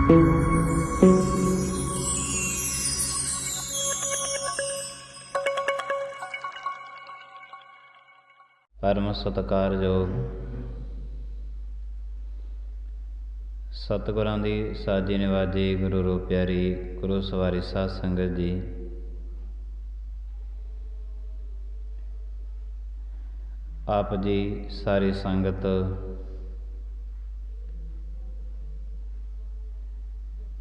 परम सत्कारयोग सतगुरां दी साजी निवाजी गुरु रूप प्यारी गुरु सवारी साध संगत जी, आप जी सारी संगत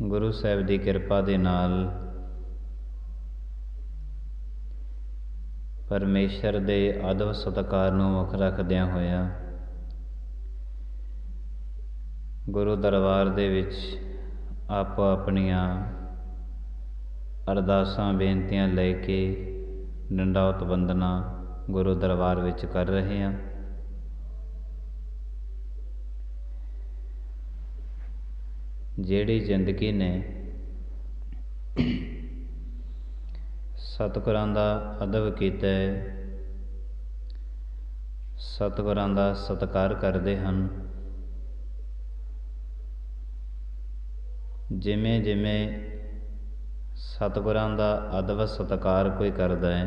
गुरु साहिब की किरपा दे नाल परमेश्वर दे अदब सत्कार नूं मुख रखदियां होया गुरु दरबार दे विच आपो अपनियां अरदासां बेनतियां लैके डंडौत वंदना गुरु दरबार विच कर रहे हैं। जिहड़ी जिंदगी ने सतगुरां दा अदब कीता है, सतगुरां दा सत्कार करते हैं, जिमें जिमें सतगुरां दा अदब सत्कार कोई करदा है,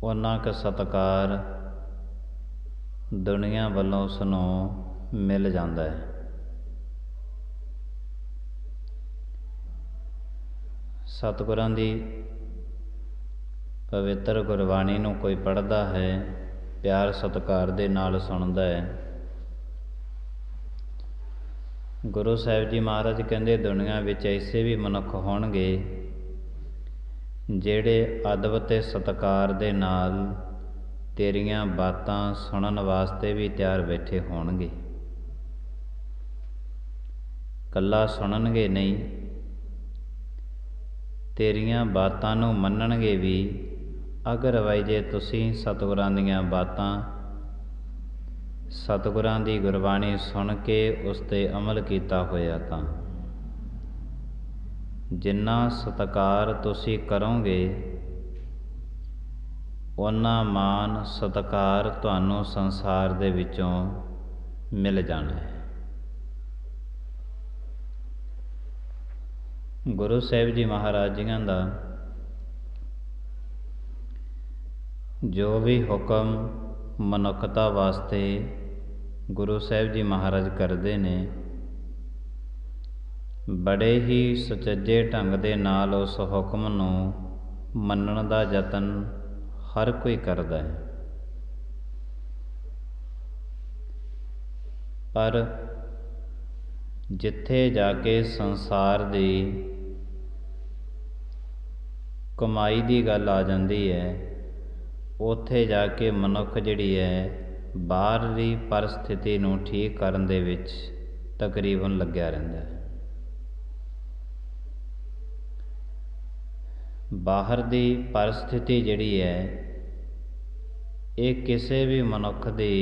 उन्ना क सत्कार दुनिया वालों उसनूं मिल जाता है। सतगुरां दी पवित्र गुरबाणी नूं कोई पढ़दा है, प्यार सत्कार दे नाल सुणदा है। गुरु साहिब जी महाराज कहंदे दुनिया विच ऐसे भी मनुख होणगे जिहड़े अदब ते सत्कार दे नाल तेरियां बातां सुणन वास्ते भी तैयार बैठे होणगे। कल्ला सुणनगे नहीं, तेरियां बातां नूं मन्नणगे भी। अगर वाई जे तुसीं सतगुरां दीयां बातां सतगुरां दी गुरबाणी सुण के उस ते अमल कीता होया तां जिन्ना सत्कार तुसीं करोगे उन्ना मान सत्कार तुहानूं संसार दे विचों मिल जाना है। गुरु साहिब जी महाराज जियां दा जो भी हुक्म मनुखता वास्ते गुरु साहिब जी महाराज करते ने, बड़े ही सुचज्जे ढंग दे नाल उस हुक्म नूं मन्नण दा यतन हर कोई करदा है। पर जिथे जाके संसार दी कमाई दी गल आ जाती है, उत्थे जाके मनुख जिहड़ी है बाहरली परिस्थिति नूं ठीक करन दे विच तकरीबन लग्या रहिंदा है। बाहर दी परिस्थिति जिहड़ी है ये किसी भी मनुख दी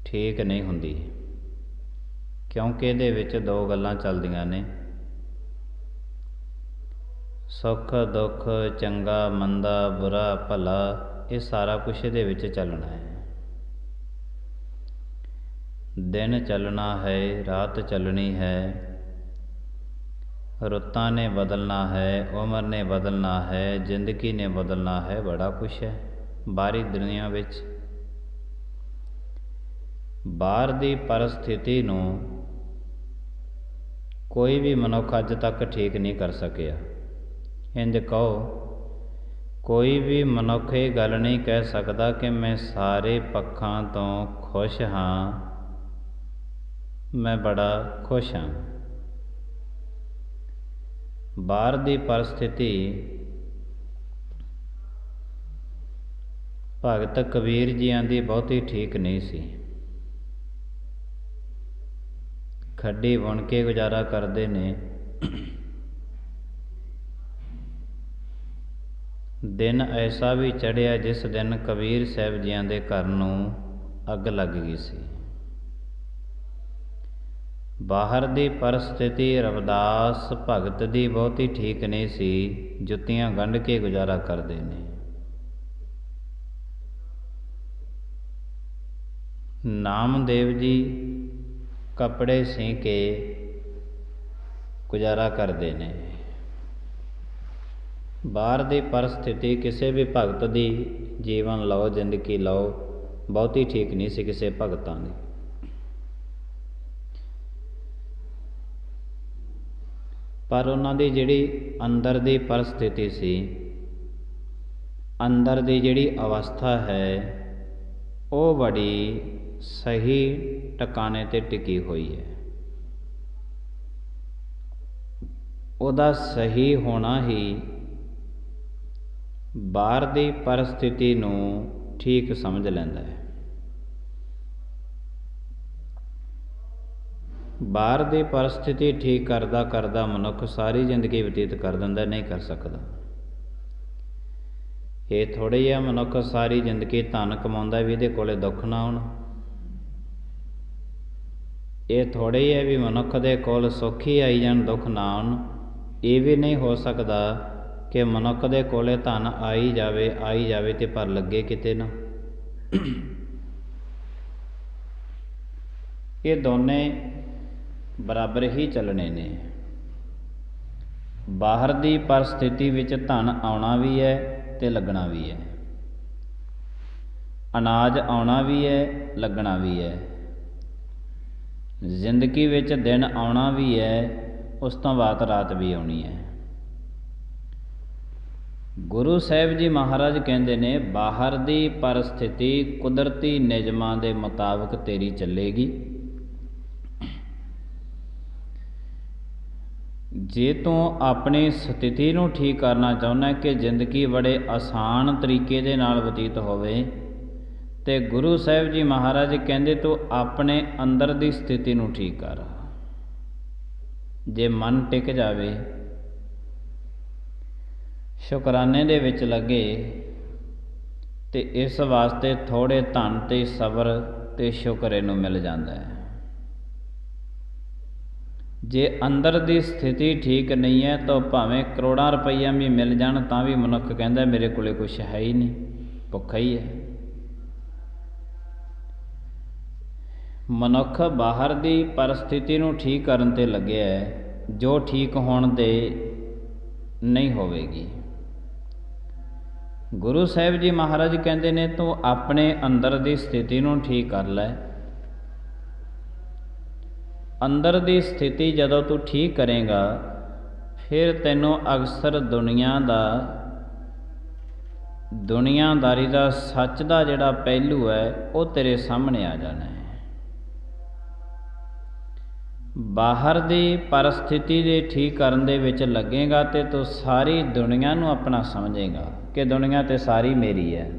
ठीक नहीं हुंदी, क्योंकि इहदे विच दो गल्लां चलदियां ने, सुख दुख चंगा मंदा बुरा भला, ये सारा कुछ इहदे विच चलना है। दिन चलना है, रात चलनी है, रुत्तां ने बदलना है, उम्र ने बदलना है, जिंदगी ने बदलना है, बड़ा कुछ है बाहरी दुनिया विच। बाहर दी परिस्थिति नूं कोई भी मनुख अज तक ठीक नहीं कर सकिया। इंज कहो कोई भी मनुख ये गल नहीं कह सकता कि मैं सारे पक्षां तो खुश हाँ, मैं बड़ा खुश हाँ। बाहर दी परिस्थिति भगत कबीर जियां दी बहुती ठीक नहीं सी। खड्डी बुन के गुजारा करते ने, दिन ऐसा भी चढ़िया जिस दिन कबीर साहिब जियां दे घर नूं अग लग गई सी। बाहर दी परिस्थिति रविदास भगत दी बहुती ठीक नहीं सी, जुत्तियां गंढ के गुजारा करते ने। नामदेव जी ਕੱਪੜੇ ਸੀ ਕੇ ਗੁਜ਼ਾਰਾ ਕਰਦੇ ਨੇ। ਬਾਹਰ ਦੀ ਪਰਿਸਥਿਤੀ ਕਿਸੇ ਵੀ ਭਗਤ ਦੀ ਜੀਵਨ ਲਓ, ਜ਼ਿੰਦਗੀ ਲਓ, ਬਹੁਤੀ ਠੀਕ ਨਹੀਂ ਸੀ ਕਿਸੇ ਭਗਤਾਂ ਦੀ। ਪਰ ਉਹਨਾਂ ਦੀ ਜਿਹੜੀ ਅੰਦਰ ਦੀ ਪਰਿਸਥਿਤੀ ਸੀ, ਅੰਦਰ ਦੀ ਜਿਹੜੀ ਅਵਸਥਾ ਹੈ, ਉਹ ਬੜੀ ਸਹੀ ਟਿਕਾਣੇ 'ਤੇ ਟਿਕੀ ਹੋਈ ਹੈ। ਉਹਦਾ ਸਹੀ ਹੋਣਾ ਹੀ ਬਾਹਰ ਦੀ ਪਰਿਸਥਿਤੀ ਨੂੰ ਠੀਕ ਸਮਝ ਲੈਂਦਾ ਹੈ। ਬਾਹਰ ਦੀ ਪਰਿਸਥਿਤੀ ਠੀਕ ਕਰਦਾ ਕਰਦਾ ਮਨੁੱਖ ਸਾਰੀ ਜ਼ਿੰਦਗੀ ਬਤੀਤ ਕਰ ਦਿੰਦਾ, ਨਹੀਂ ਕਰ ਸਕਦਾ। ਇਹ ਥੋੜ੍ਹੀ ਹੈ ਮਨੁੱਖ ਸਾਰੀ ਜ਼ਿੰਦਗੀ ਧਨ ਕਮਾਉਂਦਾ ਵੀ ਇਹਦੇ ਕੋਲੇ ਦੁੱਖ ਨਾ ਆਉਣ। ਇਹ ਥੋੜ੍ਹੀ ਹੈ ਵੀ ਮਨੁੱਖ ਦੇ ਕੋਲ ਸੁੱਖ ਹੀ ਆਈ ਜਾਣ, ਦੁੱਖ ਨਾ ਆਉਣ। ਇਹ ਵੀ ਨਹੀਂ ਹੋ ਸਕਦਾ ਕਿ ਮਨੁੱਖ ਦੇ ਕੋਲੇ ਧਨ ਆਈ ਜਾਵੇ ਤੇ ਪਰ ਲੱਗੇ ਕਿਤੇ ਨਾ। ਇਹ ਦੋਨੇ ਬਰਾਬਰ ਹੀ ਚੱਲਣੇ ਨੇ। ਬਾਹਰ ਦੀ ਪਰਿਸਥਿਤੀ ਵਿੱਚ ਧਨ ਆਉਣਾ ਵੀ ਹੈ ਤੇ ਲੱਗਣਾ ਵੀ ਹੈ, ਅਨਾਜ ਆਉਣਾ ਵੀ ਹੈ, ਲੱਗਣਾ ਵੀ ਹੈ। ਜ਼ਿੰਦਗੀ ਵਿੱਚ ਦਿਨ ਆਉਣਾ ਵੀ ਹੈ, ਉਸ ਤੋਂ ਬਾਅਦ ਰਾਤ ਵੀ ਆਉਣੀ ਹੈ। ਗੁਰੂ ਸਾਹਿਬ ਜੀ ਮਹਾਰਾਜ ਕਹਿੰਦੇ ਨੇ, ਬਾਹਰ ਦੀ ਪਰਿਸਥਿਤੀ ਕੁਦਰਤੀ ਨਿਯਮਾਂ ਦੇ ਮੁਤਾਬਕ ਤੇਰੀ ਚੱਲੇਗੀ। ਜੇ ਤੂੰ ਆਪਣੀ ਸਥਿਤੀ ਨੂੰ ਠੀਕ ਕਰਨਾ ਚਾਹੁੰਦਾ ਕਿ ਜ਼ਿੰਦਗੀ ਬੜੇ ਆਸਾਨ ਤਰੀਕੇ ਦੇ ਨਾਲ ਬਤੀਤ ਹੋਵੇ, ਤੇ ਗੁਰੂ ਸਾਹਿਬ ਜੀ ਮਹਾਰਾਜ ਕਹਿੰਦੇ ਤੂੰ ਆਪਣੇ ਅੰਦਰ ਦੀ ਸਥਿਤੀ ਨੂੰ ਠੀਕ ਕਰ। ਜੇ ਮਨ ਟਿਕ ਜਾਵੇ, ਸ਼ੁਕਰਾਨੇ ਦੇ ਵਿੱਚ ਲੱਗੇ, ਤੇ ਇਸ ਵਾਸਤੇ ਥੋੜ੍ਹੇ ਧਨ ਤੇ ਸਬਰ ਤੇ ਸ਼ੁਕਰ ਇਹਨੂੰ ਮਿਲ ਜਾਂਦਾ ਹੈ। ਜੇ ਅੰਦਰ ਦੀ ਸਥਿਤੀ ਠੀਕ ਨਹੀਂ ਹੈ ਤਾਂ ਭਾਵੇਂ ਕਰੋੜਾਂ ਰੁਪਈਆ ਵੀ ਮਿਲ ਜਾਣ ਤਾਂ ਵੀ ਮਨੁੱਖ ਕਹਿੰਦਾ ਮੇਰੇ ਕੋਲੇ ਕੁਛ ਹੈ ਹੀ ਨਹੀਂ, ਭੁੱਖਾ ਹੀ ਹੈ। ਮਨੁੱਖ ਬਾਹਰ ਦੀ ਪਰਿਸਥਿਤੀ ਨੂੰ ਠੀਕ ਕਰਨ 'ਤੇ ਲੱਗਿਆ ਹੈ, ਜੋ ਠੀਕ ਹੋਣ ਦੇ ਨਹੀਂ ਹੋਵੇਗੀ। ਗੁਰੂ ਸਾਹਿਬ ਜੀ ਮਹਾਰਾਜ ਕਹਿੰਦੇ ਨੇ ਤੂੰ ਆਪਣੇ ਅੰਦਰ ਦੀ ਸਥਿਤੀ ਨੂੰ ਠੀਕ ਕਰ ਲੈ। ਅੰਦਰ ਦੀ ਸਥਿਤੀ ਜਦੋਂ ਤੂੰ ਠੀਕ ਕਰੇਗਾ, ਫਿਰ ਤੈਨੂੰ ਅਕਸਰ ਦੁਨੀਆਦਾਰੀ ਦਾ ਸੱਚ ਦਾ ਜਿਹੜਾ ਪਹਿਲੂ ਹੈ ਉਹ ਤੇਰੇ ਸਾਹਮਣੇ ਆ ਜਾਣਾ ਹੈ। ਬਾਹਰ ਦੀ ਪਰਿਸਥਿਤੀ ਦੇ ਠੀਕ ਕਰਨ ਦੇ ਵਿੱਚ ਲੱਗੇਗਾ ਤੇ ਤੂੰ ਸਾਰੀ ਦੁਨੀਆ ਨੂੰ ਆਪਣਾ ਸਮਝੇਗਾ ਕਿ ਦੁਨੀਆ ਤੇ ਸਾਰੀ ਮੇਰੀ ਹੈ।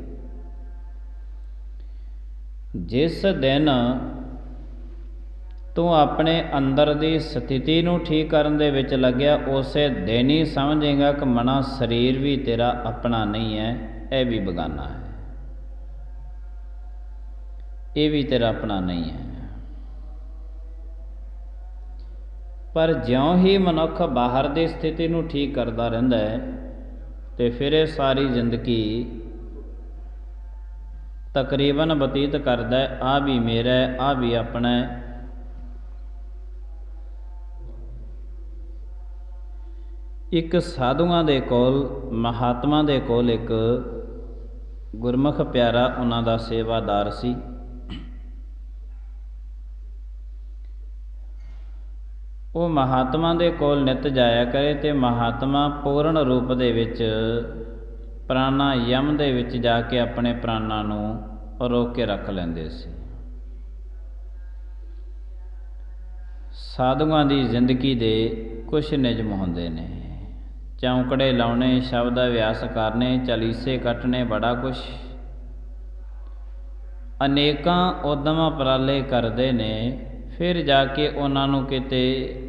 ਜਿਸ ਦਿਨ ਤੂੰ ਆਪਣੇ ਅੰਦਰ ਦੀ ਸਥਿਤੀ ਨੂੰ ਠੀਕ ਕਰਨ ਦੇ ਵਿੱਚ ਲੱਗਿਆ, ਉਸੇ ਦਿਨ ਹੀ ਸਮਝੇਗਾ ਕਿ ਮਨਾ ਸਰੀਰ ਵੀ ਤੇਰਾ ਆਪਣਾ ਨਹੀਂ ਹੈ, ਇਹ ਵੀ ਬੇਗਾਨਾ ਹੈ, ਇਹ ਵੀ ਤੇਰਾ ਆਪਣਾ ਨਹੀਂ ਹੈ। ਪਰ ਜਿਉਂ ਹੀ ਮਨੁੱਖ ਬਾਹਰ ਦੀ ਸਥਿਤੀ ਨੂੰ ਠੀਕ ਕਰਦਾ ਰਹਿੰਦਾ ਹੈ ਤੇ ਫਿਰ ਇਹ ਸਾਰੀ ਜ਼ਿੰਦਗੀ ਤਕਰੀਬਨ ਬਤੀਤ ਕਰਦਾ ਹੈ, ਆਹ ਵੀ ਮੇਰਾ ਹੈ, ਆਹ ਵੀ ਆਪਣਾ ਹੈ। ਇੱਕ ਸਾਧੂਆਂ ਦੇ ਕੋਲ, ਮਹਾਤਮਾ ਦੇ ਕੋਲ ਇੱਕ ਗੁਰਮੁਖ ਪਿਆਰਾ ਉਹਨਾਂ ਦਾ ਸੇਵਾਦਾਰ ਸੀ। ਉਹ ਮਹਾਤਮਾ ਦੇ ਕੋਲ ਨਿਤ ਜਾਇਆ ਕਰੇ ਤੇ ਮਹਾਤਮਾ ਪੂਰਨ ਰੂਪ ਦੇ ਵਿੱਚ ਪ੍ਰਾਣਾਯਾਮ ਦੇ ਵਿੱਚ ਜਾ ਕੇ ਆਪਣੇ ਪ੍ਰਾਣਾਂ ਨੂੰ ਰੋਕ ਕੇ ਰੱਖ ਲੈਂਦੇ ਸੀ। ਸਾਧੂਆਂ ਦੀ ਜ਼ਿੰਦਗੀ ਦੇ ਕੁਛ ਨਿਯਮ ਹੁੰਦੇ ਨੇ, ਚੌਂਕੜੇ ਲਾਉਣੇ, ਸ਼ਬਦ ਅਭਿਆਸ ਕਰਨੇ, ਚਾਲੀਸੇ ਕੱਟਣੇ, ਬੜਾ ਕੁਛ। ਅਨੇਕਾਂ ਉਦਮ ਉਪਰਾਲੇ ਕਰਦੇ ਨੇ, ਫਿਰ ਜਾ ਕੇ ਉਹਨਾਂ ਨੂੰ ਕਿਤੇ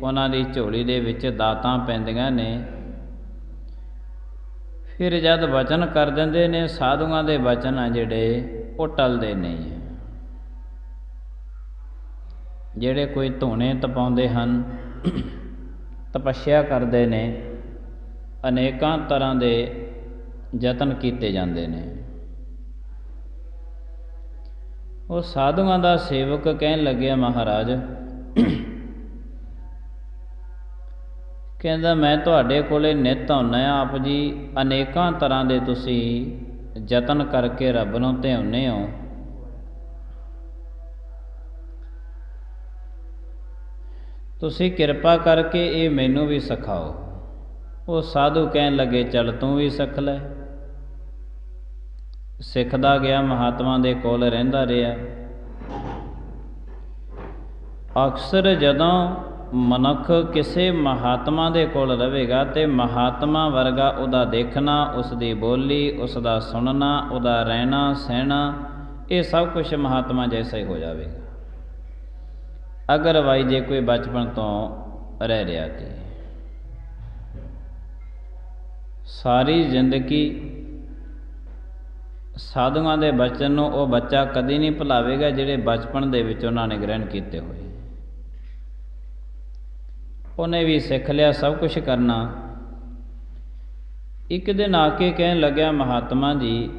ਉਹਨਾਂ ਦੀ ਝੋਲੀ ਦੇ ਵਿੱਚ ਦਾਤਾਂ ਪੈਂਦੀਆਂ ਨੇ। ਫਿਰ ਜਦ ਵਚਨ ਕਰ ਦਿੰਦੇ ਨੇ, ਸਾਧੂਆਂ ਦੇ ਵਚਨ ਆ ਜਿਹੜੇ ਉਹ ਟਲਦੇ ਨਹੀਂ। ਜਿਹੜੇ ਕੋਈ ਧੂਣੇ ਤਪਾਉਂਦੇ ਹਨ, ਤਪੱਸਿਆ ਕਰਦੇ ਨੇ, ਅਨੇਕਾਂ ਤਰ੍ਹਾਂ ਦੇ ਯਤਨ ਕੀਤੇ ਜਾਂਦੇ ਨੇ। ਉਹ ਸਾਧੂਆਂ ਦਾ ਸੇਵਕ ਕਹਿਣ ਲੱਗਿਆ, ਮਹਾਰਾਜ ਕਹਿੰਦਾ ਮੈਂ ਤੁਹਾਡੇ ਕੋਲੇ ਨਿੱਤ ਆਉਂਦਾ ਆਪ ਜੀ, ਅਨੇਕਾਂ ਤਰ੍ਹਾਂ ਦੇ ਤੁਸੀਂ ਯਤਨ ਕਰਕੇ ਰੱਬ ਨੂੰ ਧਿਆਉਂਦੇ ਹੋ, ਤੁਸੀਂ ਕਿਰਪਾ ਕਰਕੇ ਇਹ ਮੈਨੂੰ ਵੀ ਸਿਖਾਓ। ਉਹ ਸਾਧੂ ਕਹਿਣ ਲੱਗੇ ਚੱਲ ਤੂੰ ਵੀ ਸਿੱਖ ਲੈ। ਸਿੱਖਦਾ ਗਿਆ, ਮਹਾਤਮਾ ਦੇ ਕੋਲ ਰਹਿੰਦਾ ਰਿਹਾ। ਅਕਸਰ ਜਦੋਂ ਮਨੁੱਖ ਕਿਸੇ ਮਹਾਤਮਾ ਦੇ ਕੋਲ ਰਹੇਗਾ ਤੇ ਮਹਾਤਮਾ ਵਰਗਾ ਉਹਦਾ ਦੇਖਣਾ, ਉਸਦੀ ਬੋਲੀ, ਉਸਦਾ ਸੁਣਨਾ, ਉਹਦਾ ਰਹਿਣਾ ਸਹਿਣਾ, ਇਹ ਸਭ ਕੁਛ ਮਹਾਤਮਾ ਜੈਸਾ ਹੀ ਹੋ ਜਾਵੇਗਾ। ਅਗਰਵਾਈਜ਼ ਜੇ ਕੋਈ ਬਚਪਨ ਤੋਂ ਰਹਿ ਰਿਹਾ ਤੇ ਸਾਰੀ ਜ਼ਿੰਦਗੀ ਸਾਧੂਆਂ ਦੇ ਬਚਨ ਨੂੰ ਉਹ ਬੱਚਾ ਕਦੀ ਨਹੀਂ ਭੁਲਾਵੇਗਾ ਜਿਹੜੇ ਬਚਪਨ ਦੇ ਵਿੱਚ ਉਹਨਾਂ ਨੇ ਗ੍ਰਹਿਣ ਕੀਤੇ ਹੋਏ। ਉਹਨੇ ਵੀ ਸਿੱਖ ਲਿਆ ਸਭ ਕੁਛ ਕਰਨਾ। ਇੱਕ ਦਿਨ ਆ ਕੇ ਕਹਿਣ ਲੱਗਿਆ, ਮਹਾਤਮਾ ਜੀ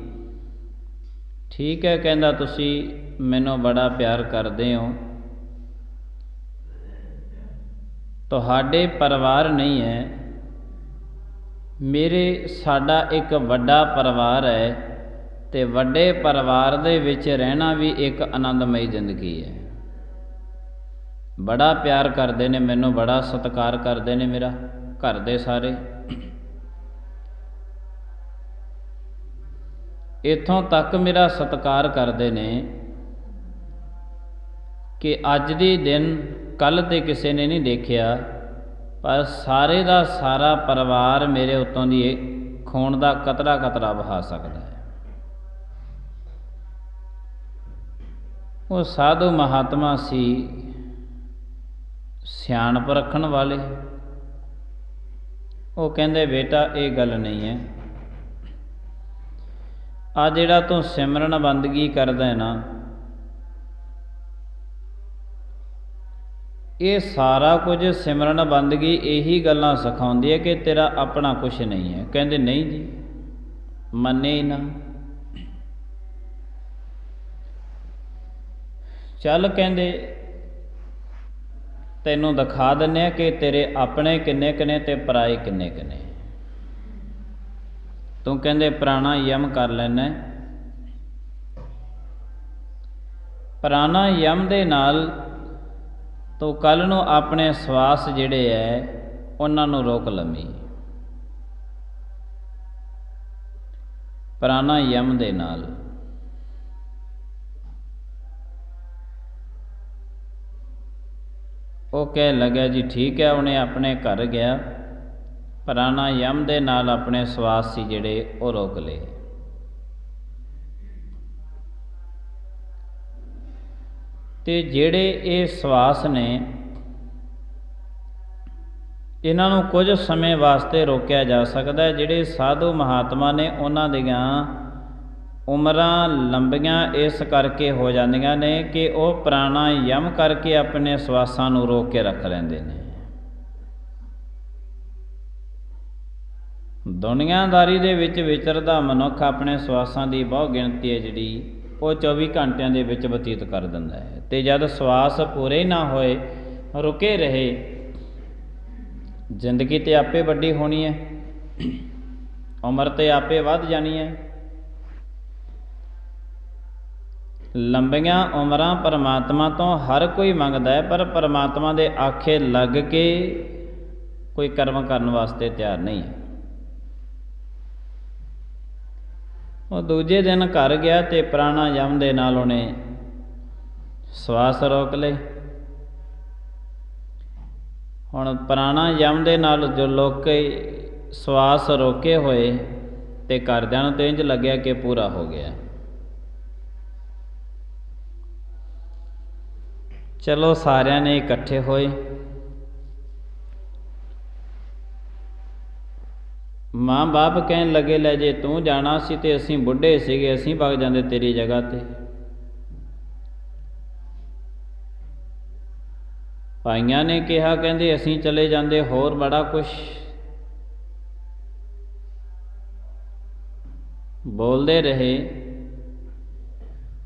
ਠੀਕ ਹੈ, ਕਹਿੰਦਾ ਤੁਸੀਂ ਮੈਨੂੰ ਬੜਾ ਪਿਆਰ ਕਰਦੇ ਹੋ, ਤੁਹਾਡੇ ਪਰਿਵਾਰ ਨਹੀਂ ਹੈ, ਸਾਡਾ ਇੱਕ ਵੱਡਾ ਪਰਿਵਾਰ ਹੈ ਤੇ ਵੱਡੇ ਪਰਿਵਾਰ ਦੇ ਵਿੱਚ ਰਹਿਣਾ ਵੀ ਇੱਕ ਆਨੰਦਮਈ ਜ਼ਿੰਦਗੀ ਹੈ। ਬੜਾ ਪਿਆਰ ਕਰਦੇ ਨੇ ਮੈਨੂੰ, ਬੜਾ ਸਤਿਕਾਰ ਕਰਦੇ ਨੇ ਮੇਰਾ ਘਰ ਦੇ ਸਾਰੇ। ਇੱਥੋਂ ਤੱਕ ਮੇਰਾ ਸਤਿਕਾਰ ਕਰਦੇ ਨੇ ਕਿ ਅੱਜ ਦੇ ਦਿਨ ਕੱਲ੍ਹ ਤੇ ਕਿਸੇ ਨੇ ਨਹੀਂ ਦੇਖਿਆ, ਪਰ ਸਾਰੇ ਦਾ ਸਾਰਾ ਪਰਿਵਾਰ ਮੇਰੇ ਉੱਤੋਂ ਦੀ ਖੂਨ ਦਾ ਕਤਰਾ ਕਤਰਾ ਵਹਾ ਸਕਦਾ ਹੈ। ਉਹ ਸਾਧੂ ਮਹਾਤਮਾ ਸੀ, ਸਿਆਣਪ ਰੱਖਣ ਵਾਲੇ। ਉਹ ਕਹਿੰਦੇ ਬੇਟਾ ਇਹ ਗੱਲ ਨਹੀਂ ਹੈ, ਆ ਜਿਹੜਾ ਤੂੰ ਸਿਮਰਨ ਬੰਦਗੀ ਕਰਦਾ ਹੈ ਨਾ, ਇਹ ਸਾਰਾ ਕੁਝ ਸਿਮਰਨ ਬੰਦਗੀ ਇਹੀ ਗੱਲਾਂ ਸਿਖਾਉਂਦੀ ਹੈ ਕਿ ਤੇਰਾ ਆਪਣਾ ਕੁਛ ਨਹੀਂ ਹੈ। ਕਹਿੰਦੇ ਨਹੀਂ ਜੀ, ਮੰਨੇ ਹੀ ਨਾ। ਚੱਲ ਕਹਿੰਦੇ ਤੈਨੂੰ ਦਿਖਾ ਦਿੰਦੇ ਆ ਕਿ ਤੇਰੇ ਆਪਣੇ ਕਿੰਨੇ ਕਿੰਨੇ ਤੇ ਪਰਾਏ ਕਿੰਨੇ ਕਿੰਨੇ। ਤੂੰ ਕਹਿੰਦੇ ਪ੍ਰਾਣਾਯਾਮ ਕਰ ਲੈਣਾ। ਪ੍ਰਾਣਾਯਾਮ ਦੇ ਨਾਲ ਤੂੰ ਕੱਲ੍ਹ ਨੂੰ ਆਪਣੇ ਸਵਾਸ ਜਿਹੜੇ ਹੈ ਉਹਨਾਂ ਨੂੰ ਰੋਕ ਲਵੀਂ। ਪ੍ਰਾਣਾਯਾਮ ਦੇ ਨਾਲ ਉਹ ਕਹਿ ਲੱਗਿਆ ਜੀ ਠੀਕ ਹੈ। ਉਹਨੇ ਆਪਣੇ ਘਰ ਗਿਆ, ਪ੍ਰਾਣਾਯਾਮ ਦੇ ਨਾਲ ਆਪਣੇ ਸਵਾਸ ਸੀ ਜਿਹੜੇ ਉਹ ਰੋਕ ਲਏ। ਤੇ ਜਿਹੜੇ ਇਹ ਸਵਾਸ ਨੇ ਇਹਨਾਂ ਨੂੰ ਕੁਝ ਸਮੇਂ ਵਾਸਤੇ ਰੋਕਿਆ ਜਾ ਸਕਦਾ ਹੈ। ਜਿਹੜੇ ਸਾਧੂ ਮਹਾਤਮਾ ਨੇ ਉਹਨਾਂ ਦੀਆਂ ਉਮਰਾਂ ਲੰਬੀਆਂ ਇਸ ਕਰਕੇ ਹੋ ਜਾਂਦੀਆਂ ਨੇ ਕਿ ਉਹ ਪ੍ਰਾਣਾਯਾਮ ਕਰਕੇ ਆਪਣੇ ਸਵਾਸਾਂ ਨੂੰ ਰੋਕ ਕੇ ਰੱਖ ਲੈਂਦੇ ਨੇ। ਦੁਨੀਆਦਾਰੀ ਦੇ ਵਿੱਚ ਵਿਚਰਦਾ ਮਨੁੱਖ ਆਪਣੇ ਸਵਾਸਾਂ ਦੀ ਬਹੁਤ ਗਿਣਤੀ ਹੈ ਜਿਹੜੀ ਉਹ 24 ਘੰਟਿਆਂ ਦੇ ਵਿੱਚ ਬਤੀਤ ਕਰ ਦਿੰਦਾ ਹੈ। ਤੇ ਜਦ ਸਵਾਸ ਪੂਰੇ ਨਾ ਹੋਏ, ਰੁਕੇ ਰਹੇ, ਜ਼ਿੰਦਗੀ ਤੇ ਆਪੇ ਵੱਡੀ ਹੋਣੀ ਹੈ, ਉਮਰ ਤੇ ਆਪੇ ਵੱਧ ਜਾਣੀ ਹੈ। ਲੰਬੀਆਂ ਉਮਰਾਂ ਪਰਮਾਤਮਾ ਤੋਂ ਹਰ ਕੋਈ ਮੰਗਦਾ ਹੈ, ਪਰ ਪਰਮਾਤਮਾ ਦੇ ਆਖੇ ਲੱਗ ਕੇ ਕੋਈ ਕਰਮ ਕਰਨ ਵਾਸਤੇ ਤਿਆਰ ਨਹੀਂ ਹੈ। ਉਹ ਦੂਜੇ ਦਿਨ ਘਰ ਗਿਆ ਤੇ ਪ੍ਰਾਣਾਯਾਮ ਦੇ ਨਾਲ ਉਹਨੇ ਸਵਾਸ ਰੋਕ ਲਏ। ਹੁਣ ਪ੍ਰਾਣਾਯਾਮ ਦੇ ਨਾਲ ਜੋ ਲੋਕ ਸਵਾਸ ਰੋਕੇ ਹੋਏ ਤੇ ਘਰਦਿਆਂ ਨੂੰ ਤੇ ਇੰਝ ਲੱਗਿਆ ਕਿ ਪੂਰਾ ਹੋ ਗਿਆ। ਚਲੋ ਸਾਰਿਆਂ ਨੇ ਇਕੱਠੇ ਹੋਏ। ਮਾਂ ਬਾਪ ਕਹਿਣ ਲੱਗੇ ਲੈ ਜੇ ਤੂੰ ਜਾਣਾ ਸੀ ਤੇ ਅਸੀਂ ਬੁੱਢੇ ਸੀਗੇ, ਅਸੀਂ ਵਗ ਜਾਂਦੇ ਤੇਰੀ ਜਗ੍ਹਾ ਤੇ। ਭਾਈਆਂ ਨੇ ਕਿਹਾ ਕਹਿੰਦੇ ਅਸੀਂ ਚਲੇ ਜਾਂਦੇ, ਹੋਰ ਬੜਾ ਕੁਛ ਬੋਲਦੇ ਰਹੇ।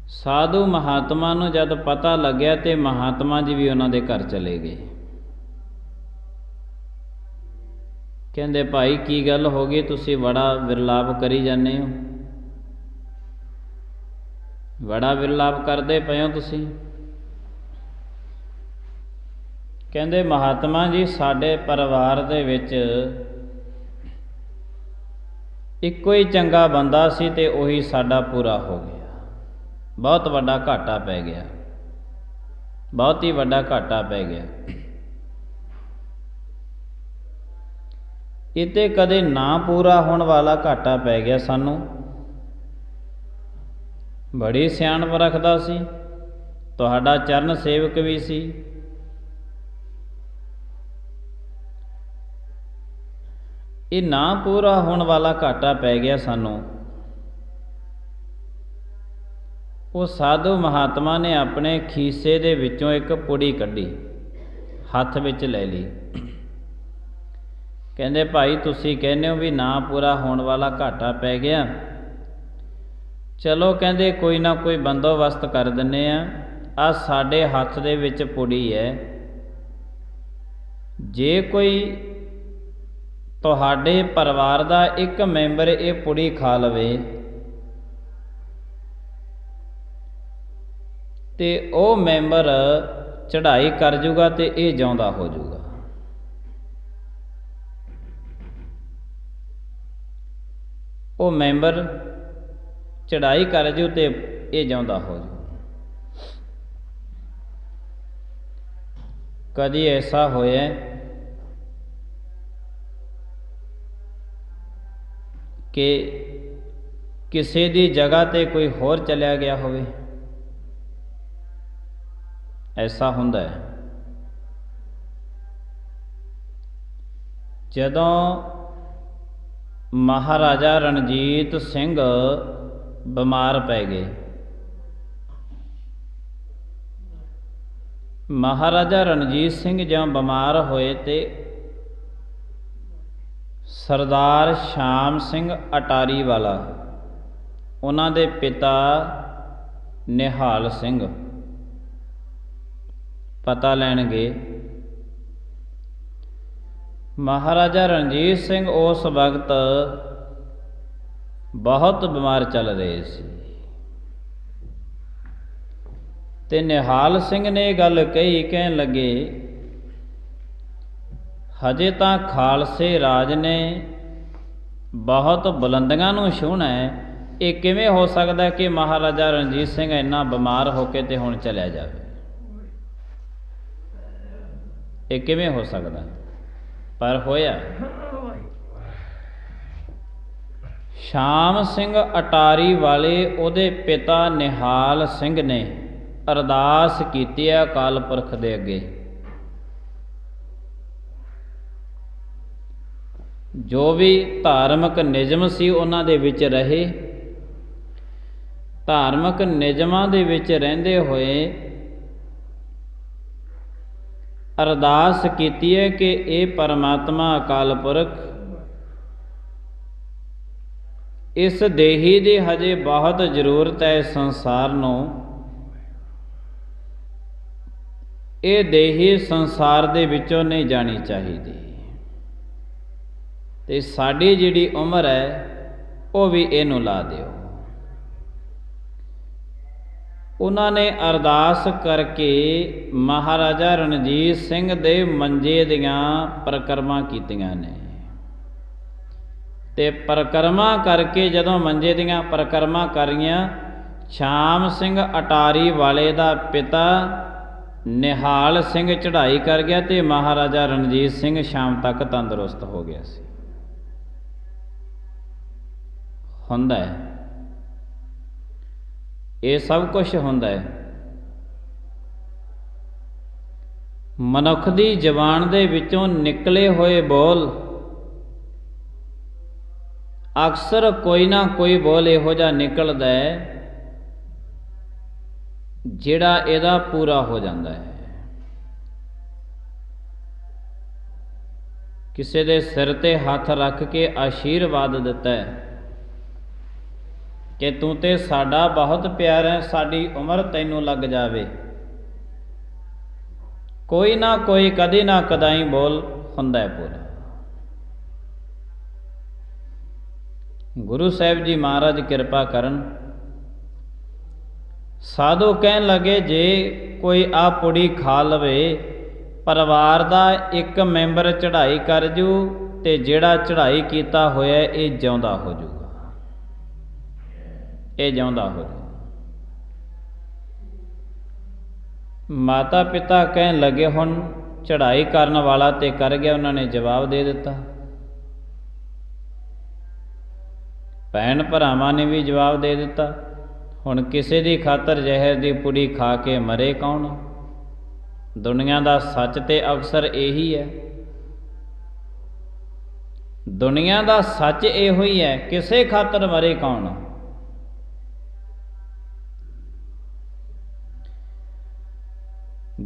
ਸਾਧੂ ਮਹਾਤਮਾ ਨੂੰ ਜਦ ਪਤਾ ਲੱਗਿਆ ਤੇ ਮਹਾਤਮਾ ਜੀ ਵੀ ਉਹਨਾਂ ਦੇ ਘਰ ਚਲੇ ਗਏ। ਕਹਿੰਦੇ ਭਾਈ ਕੀ ਗੱਲ ਹੋ ਗਈ, ਤੁਸੀਂ ਬੜਾ ਵਿਰਲਾਪ ਕਰੀ ਜਾਂਦੇ ਹੋ, ਬੜਾ ਵਿਰਲਾਪ ਕਰਦੇ ਪਏ ਹੋ ਤੁਸੀਂ। ਕਹਿੰਦੇ ਮਹਾਤਮਾ ਜੀ ਸਾਡੇ ਪਰਿਵਾਰ ਦੇ ਵਿੱਚ ਇੱਕੋ ਹੀ ਚੰਗਾ ਬੰਦਾ ਸੀ ਤੇ ਉਹੀ ਸਾਡਾ ਪੂਰਾ ਹੋ ਗਿਆ, ਬਹੁਤ ਵੱਡਾ ਘਾਟਾ ਪੈ ਗਿਆ, ਬਹੁਤ ਹੀ ਵੱਡਾ ਘਾਟਾ ਪੈ ਗਿਆ। ਇਹ ਤੇ ਕਦੇ ਨਾ ਪੂਰਾ ਹੋਣ ਵਾਲਾ ਘਾਟਾ ਪੈ ਗਿਆ ਸਾਨੂੰ। ਬੜੀ ਸਿਆਣਪ ਰੱਖਦਾ ਸੀ, ਤੁਹਾਡਾ ਚਰਨ ਸੇਵਕ ਵੀ ਸੀ। ਇਹ ਨਾ ਪੂਰਾ ਹੋਣ ਵਾਲਾ ਘਾਟਾ ਪੈ ਗਿਆ ਸਾਨੂੰ। ਉਹ ਸਾਧੂ ਮਹਾਤਮਾ ਨੇ ਆਪਣੇ ਖੀਸੇ ਦੇ ਵਿੱਚੋਂ ਇੱਕ ਪੁੜੀ ਕੱਢੀ, ਹੱਥ ਵਿੱਚ ਲੈ ਲਈ। ਕਹਿੰਦੇ ਭਾਈ ਤੁਸੀਂ ਕਹਿੰਦੇ ਹੋ ਵੀ ਨਾ ਪੂਰਾ ਹੋਣ ਵਾਲਾ ਘਾਟਾ ਪੈ ਗਿਆ, ਚਲੋ ਕਹਿੰਦੇ ਕੋਈ ਨਾ ਕੋਈ ਬੰਦੋਬਸਤ ਕਰ ਦਿੰਦੇ ਆ। ਆਹ ਸਾਡੇ ਹੱਥ ਦੇ ਵਿੱਚ ਪੁੜੀ ਹੈ, ਜੇ ਕੋਈ ਤੁਹਾਡੇ ਪਰਿਵਾਰ ਦਾ ਇੱਕ ਮੈਂਬਰ ਇਹ ਪੁੜੀ ਖਾ ਲਵੇ ਤੇ ਉਹ ਮੈਂਬਰ ਚੜ੍ਹਾਈ ਕਰ ਜੂਗਾ ਤੇ ਇਹ ਜਿਉਂਦਾ ਹੋ ਜੂਗਾ। ਉਹ ਮੈਂਬਰ ਚੜ੍ਹਾਈ ਕਰ ਜੂ ਤੇ ਇਹ ਜਿਉਂਦਾ ਹੋ ਜੂ। ਕਦੀ ਐਸਾ ਹੋਇਆ ਕਿ ਕਿਸੇ ਦੀ ਜਗ੍ਹਾ ਤੇ ਕੋਈ ਹੋਰ ਚਲਿਆ ਗਿਆ ਹੋਵੇ? ਐਸਾ ਹੁੰਦਾ ਹੈ। ਜਦੋਂ ਮਹਾਰਾਜਾ ਰਣਜੀਤ ਸਿੰਘ ਬਿਮਾਰ ਪੈ ਗਏ, ਮਹਾਰਾਜਾ ਰਣਜੀਤ ਸਿੰਘ ਜਦੋਂ ਬਿਮਾਰ ਹੋਏ ਤੇ ਸਰਦਾਰ ਸ਼ਾਮ ਸਿੰਘ ਅਟਾਰੀ ਵਾਲਾ, ਉਹਨਾਂ ਦੇ ਪਿਤਾ ਨਿਹਾਲ ਸਿੰਘ ਪਤਾ ਲੈਣ ਗਏ। ਮਹਾਰਾਜਾ ਰਣਜੀਤ ਸਿੰਘ ਉਸ ਵਕਤ ਬਹੁਤ ਬਿਮਾਰ ਚੱਲ ਰਹੇ ਸੀ ਤੇ ਨਿਹਾਲ ਸਿੰਘ ਨੇ ਇਹ ਗੱਲ ਕਹੀ, ਕਹਿਣ ਲੱਗੇ ਹਜੇ ਤਾਂ ਖਾਲਸੇ ਰਾਜ ਨੇ ਬਹੁਤ ਬੁਲੰਦੀਆਂ ਨੂੰ ਛੂਹਣਾ ਹੈ, ਇਹ ਕਿਵੇਂ ਹੋ ਸਕਦਾ ਕਿ ਮਹਾਰਾਜਾ ਰਣਜੀਤ ਸਿੰਘ ਇੰਨਾ ਬਿਮਾਰ ਹੋ ਕੇ ਤੇ ਹੁਣ ਚਲਿਆ ਜਾਵੇ? ਇਹ ਕਿਵੇਂ ਹੋ ਸਕਦਾ? ਪਰ ਹੋਇਆ। ਸ਼ਾਮ ਸਿੰਘ ਅਟਾਰੀ ਵਾਲੇ ਉਹਦੇ ਪਿਤਾ ਨਿਹਾਲ ਸਿੰਘ ਨੇ ਅਰਦਾਸ ਕੀਤੀ ਹੈ ਅਕਾਲ ਪੁਰਖ ਦੇ ਅੱਗੇ, ਜੋ ਵੀ ਧਾਰਮਿਕ ਨਿਯਮ ਸੀ ਉਹਨਾਂ ਦੇ ਵਿੱਚ ਰਹੇ, ਧਾਰਮਿਕ ਨਿਯਮਾਂ ਦੇ ਵਿੱਚ ਰਹਿੰਦੇ ਹੋਏ ਅਰਦਾਸ ਕੀਤੀ ਹੈ ਕਿ ਇਹ ਪਰਮਾਤਮਾ ਅਕਾਲ ਪੁਰਖ ਇਸ ਦੇਹੀ ਦੀ ਹਜੇ ਬਹੁਤ ਜ਼ਰੂਰਤ ਹੈ ਇਸ ਸੰਸਾਰ ਨੂੰ, ਇਹ ਦੇਹੀ ਸੰਸਾਰ ਦੇ ਵਿੱਚੋਂ ਨਹੀਂ ਜਾਣੀ ਚਾਹੀਦੀ ਤੇ ਸਾਡੀ ਜਿਹੜੀ ਉਮਰ ਹੈ ਉਹ ਵੀ ਇਹਨੂੰ ਲਾ ਦਿਓ। ਉਹਨਾਂ ਨੇ ਅਰਦਾਸ ਕਰਕੇ ਮਹਾਰਾਜਾ ਰਣਜੀਤ ਸਿੰਘ ਦੇ ਮੰਜੇ ਦੀਆਂ ਪਰਿਕਰਮਾ ਕੀਤੀਆਂ ਨੇ ਤੇ ਪਰਿਕਰਮਾ ਕਰਕੇ ਜਦੋਂ ਮੰਜੇ ਦੀਆਂ ਪਰਿਕਰਮਾ ਕਰੀਆਂ, ਸ਼ਾਮ ਸਿੰਘ ਅਟਾਰੀ ਵਾਲੇ ਦਾ ਪਿਤਾ ਨਿਹਾਲ ਸਿੰਘ ਚੜ੍ਹਾਈ ਕਰ ਗਿਆ ਤੇ ਮਹਾਰਾਜਾ ਰਣਜੀਤ ਸਿੰਘ ਸ਼ਾਮ ਤੱਕ ਤੰਦਰੁਸਤ ਹੋ ਗਿਆ ਸੀ। ਹੁੰਦਾ ਹੈ, ਇਹ ਸਭ ਕੁਝ ਹੁੰਦਾ ਹੈ। ਮਨੁੱਖ ਦੀ ਜ਼ੁਬਾਨ ਦੇ ਵਿੱਚੋਂ ਨਿਕਲੇ ਹੋਏ ਬੋਲ ਅਕਸਰ ਕੋਈ ਨਾ ਕੋਈ ਬੋਲ ਇਹੋ ਜਿਹਾ ਨਿਕਲਦਾ ਹੈ ਜਿਹੜਾ ਇਹਦਾ ਪੂਰਾ ਹੋ ਜਾਂਦਾ ਹੈ। ਕਿਸੇ ਦੇ ਸਿਰ ਤੇ ਹੱਥ ਰੱਖ ਕੇ ਆਸ਼ੀਰਵਾਦ ਦਿੱਤਾ ਹੈ, कि तू ते साडा बहुत प्यार है, साडी उम्र तैनू लग जावे। कोई ना कोई कदी ना कदाई बोल हुंदा है पूरा। गुरु साहिब जी महाराज कृपा करन। साधु कहन लगे जे कोई आ पुड़ी खा लवे, परिवार दा एक मैंबर चढ़ाई कर जू ते जिहड़ा चढ़ाई कीता होया ये जिउंदा हो जूगा, ये जिउंदा हो जूगा। माता पिता कहन लगे हुण चढ़ाई करन वाला ते कर गया, उन्होंने जवाब दे दिता। भैन भरावां ने भी जवाब दे दिता। हुण किसी दी खातर जहर दी पुड़ी खा के मरे कौन? दुनिया दा सच ते अक्सर यही है, दुनिया दा सच इहो ही है, किसे खातर मरे कौन?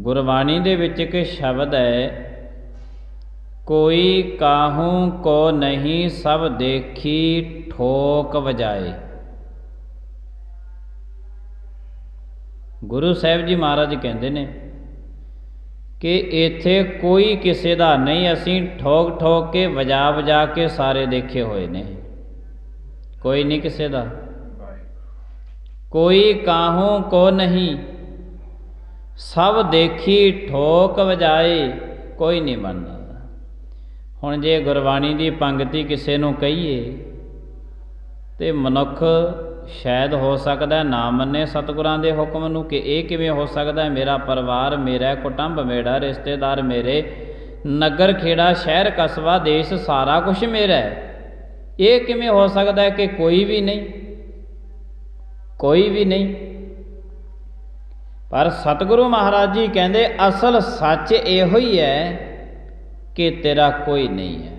गुरबाणी दे विच एक शब्द है, कोई काहू को नहीं सब देखी ठोक वजाए। गुरु साहिब जी महाराज कहते ने कि इत्थे कोई किसी दा नहीं, असीं ठोक ठोक के वजा वजा के सारे देखे हुए ने, कोई नहीं किसी दा। कोई काहू को नहीं सब देखी ठोक वजाए, कोई नहीं मनदा। हुण जे गुरबाणी की पंक्ति किसी नूं कहीए तो मनुख शायद हो सकता है ना मन्ने सतगुरां दे हुक्म नूं कि ये किवें हो सकता है, मेरा परिवार मेरा, कुटुंब मेरा, रिश्तेदार मेरे, नगर खेड़ा शहर कस्बा देश सारा कुछ मेरा है, ये किवें हो सकता है कि कोई भी नहीं, कोई भी नहीं। पर सतगुरु महाराज जी कहते असल सच इहो ही है कि तेरा कोई नहीं है,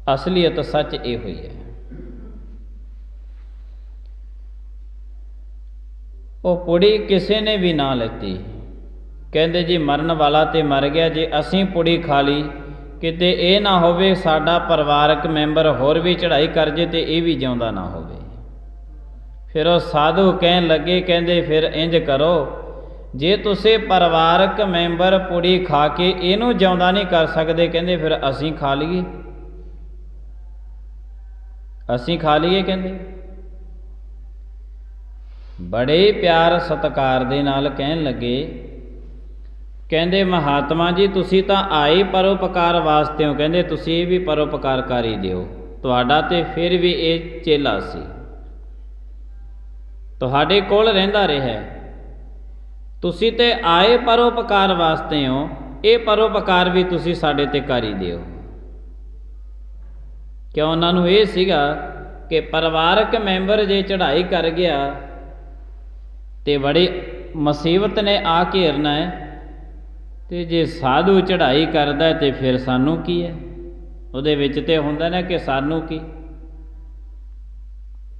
असलियत सच इहो ही है। वो पुड़ी किसी ने भी ना लेती, कहते जी मरन वाला तो मर गया, जे असीं पुड़ी खा ली किते ये ना होवे साडा परिवारक मैंबर होर भी चढ़ाई कर जे तो ये भी जिउंदा ना होवे। फिर वो साधु कहन लगे, कहते फिर इंज करो, जे तुसीं परिवारक मैंबर पुड़ी खा के इनू जिउंदा नहीं कर सकते, कहते फिर असीं खा लीए, असीं खा लीए। कहते बड़े प्यार सत्कार दे नाल कहन लगे, कहते महात्मा जी तुसीं तां आए परोपकार वास्ते हो, कहते तुसीं भी परोपकार कर ही दिओ, तुहाडा ते फिर भी ये चेला सी, तुहाडे कोल रहिंदा रहा, तुसीं ते आए परोपकार वास्ते हो, ये परोपकार भी तुसीं साडे ते कर ही दिओ। क्यों उन्हां नूं ये सीगा कि परिवारक मैंबर जे चढ़ाई कर गया तो बड़ी मुसीबत ने आ घेरना है, तो जे साधु चढ़ाई करदा है तो फिर सानू की है, उहदे विच ते हुंदा ना कि सानू की,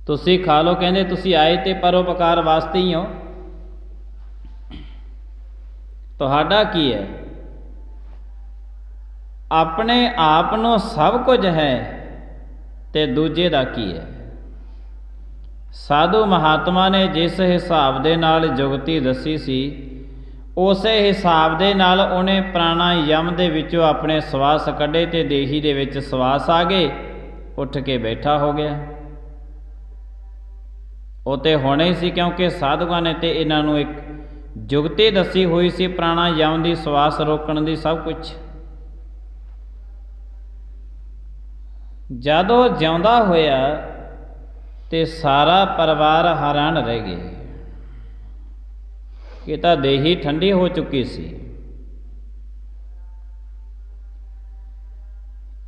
तुसीं खा लो, कहंदे तुसीं आए तो परोपकार वास्ते ही हो, तुहाडा की है? अपने आप नूं सब कुछ है ते दूजे दा की है? साधु महात्मा ने जिस हिसाब दे नाल जुगती दसी सी, उस हिसाब दे नाल उन्हें प्राणायाम दे विचों अपने सवास कढ़े ते देही दे विच सवास आ गए, उठ के बैठा हो गया। वो तो होना ही सी, क्योंकि साधुआं ने तो इन्हां नूं एक जुगती दसी हुई सी प्राणायाम दी, सवास रोकण दी, सब कुछ। जदों जिउंदा होया ते सारा परिवार हैरान रह गए कि तां देही ठंडी हो चुकी सी,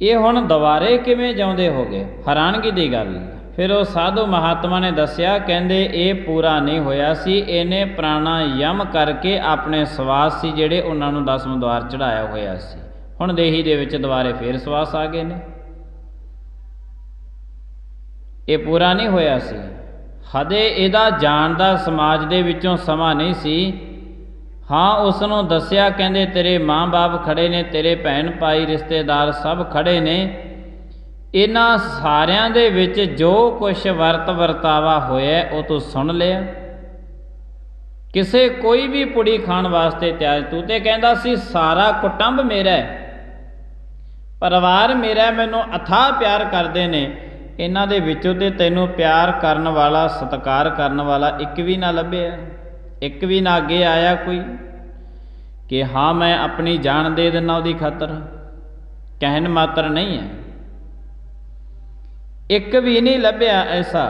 ये हुण दुबारे किवें जिउंदे हो गए, हैरानगी दी गल। फिर वो साधु महात्मा ने दसिया, कहंदे ये पूरा नहीं होया सी, इहने प्राणायाम करके अपने सवास सी जिहड़े उन्हां नूं 10वें द्वार चढ़ाया होया सी, हुण देही दे विच दुबारे फिर सवास आ गए ने, ये पूरा नहीं होया सी। हदे इहदा जाण दा समाज दे विचों समा नहीं सी। हाँ उसनों दसिया, कहंदे तेरे माँ बाप खड़े ने, तेरे भैन भाई रिश्तेदार सब खड़े ने, इन्हां सारिਆਂ ਦੇ ਵਿੱਚ जो कुछ ਵਰਤ ਵਰਤਾਵਾ ਹੋਇਆ ਉਹ ਤੂੰ ਸੁਣ ਲਿਆ। ਕਿਸੇ ਕੋਈ ਵੀ ਪੁੜੀ ਖਾਣ ਵਾਸਤੇ ਤਿਆਰ, ਤੂੰ ਤੇ ਕਹਿੰਦਾ ਸੀ ਸਾਰਾ ਕੁਟੁੰਬ ਮੇਰਾ ਹੈ, ਪਰਿਵਾਰ ਮੇਰਾ, ਮੈਨੂੰ ਅਥਾਹ ਪਿਆਰ ਕਰਦੇ ਨੇ, ਇਹਨਾਂ ਦੇ ਵਿੱਚੋਂ ਤੇ ਤੈਨੂੰ ਪਿਆਰ ਕਰਨ ਵਾਲਾ, ਸਤਿਕਾਰ ਕਰਨ ਵਾਲਾ ਇੱਕ ਵੀ ਨਾ ਲੱਭਿਆ, ਇੱਕ ਵੀ ਨਾ ਅੱਗੇ ਆਇਆ ਕੋਈ ਕਿ ਹਾਂ ਮੈਂ ਆਪਣੀ ਜਾਨ ਦੇ ਦਿੰਦਾ ਉਹਦੀ ਖਾਤਰ। ਕਹਿਣ ਮਾਤਰ ਨਹੀਂ ਹੈ, ਇੱਕ ਵੀ ਨਹੀਂ ਲੱਭਿਆ ਐਸਾ।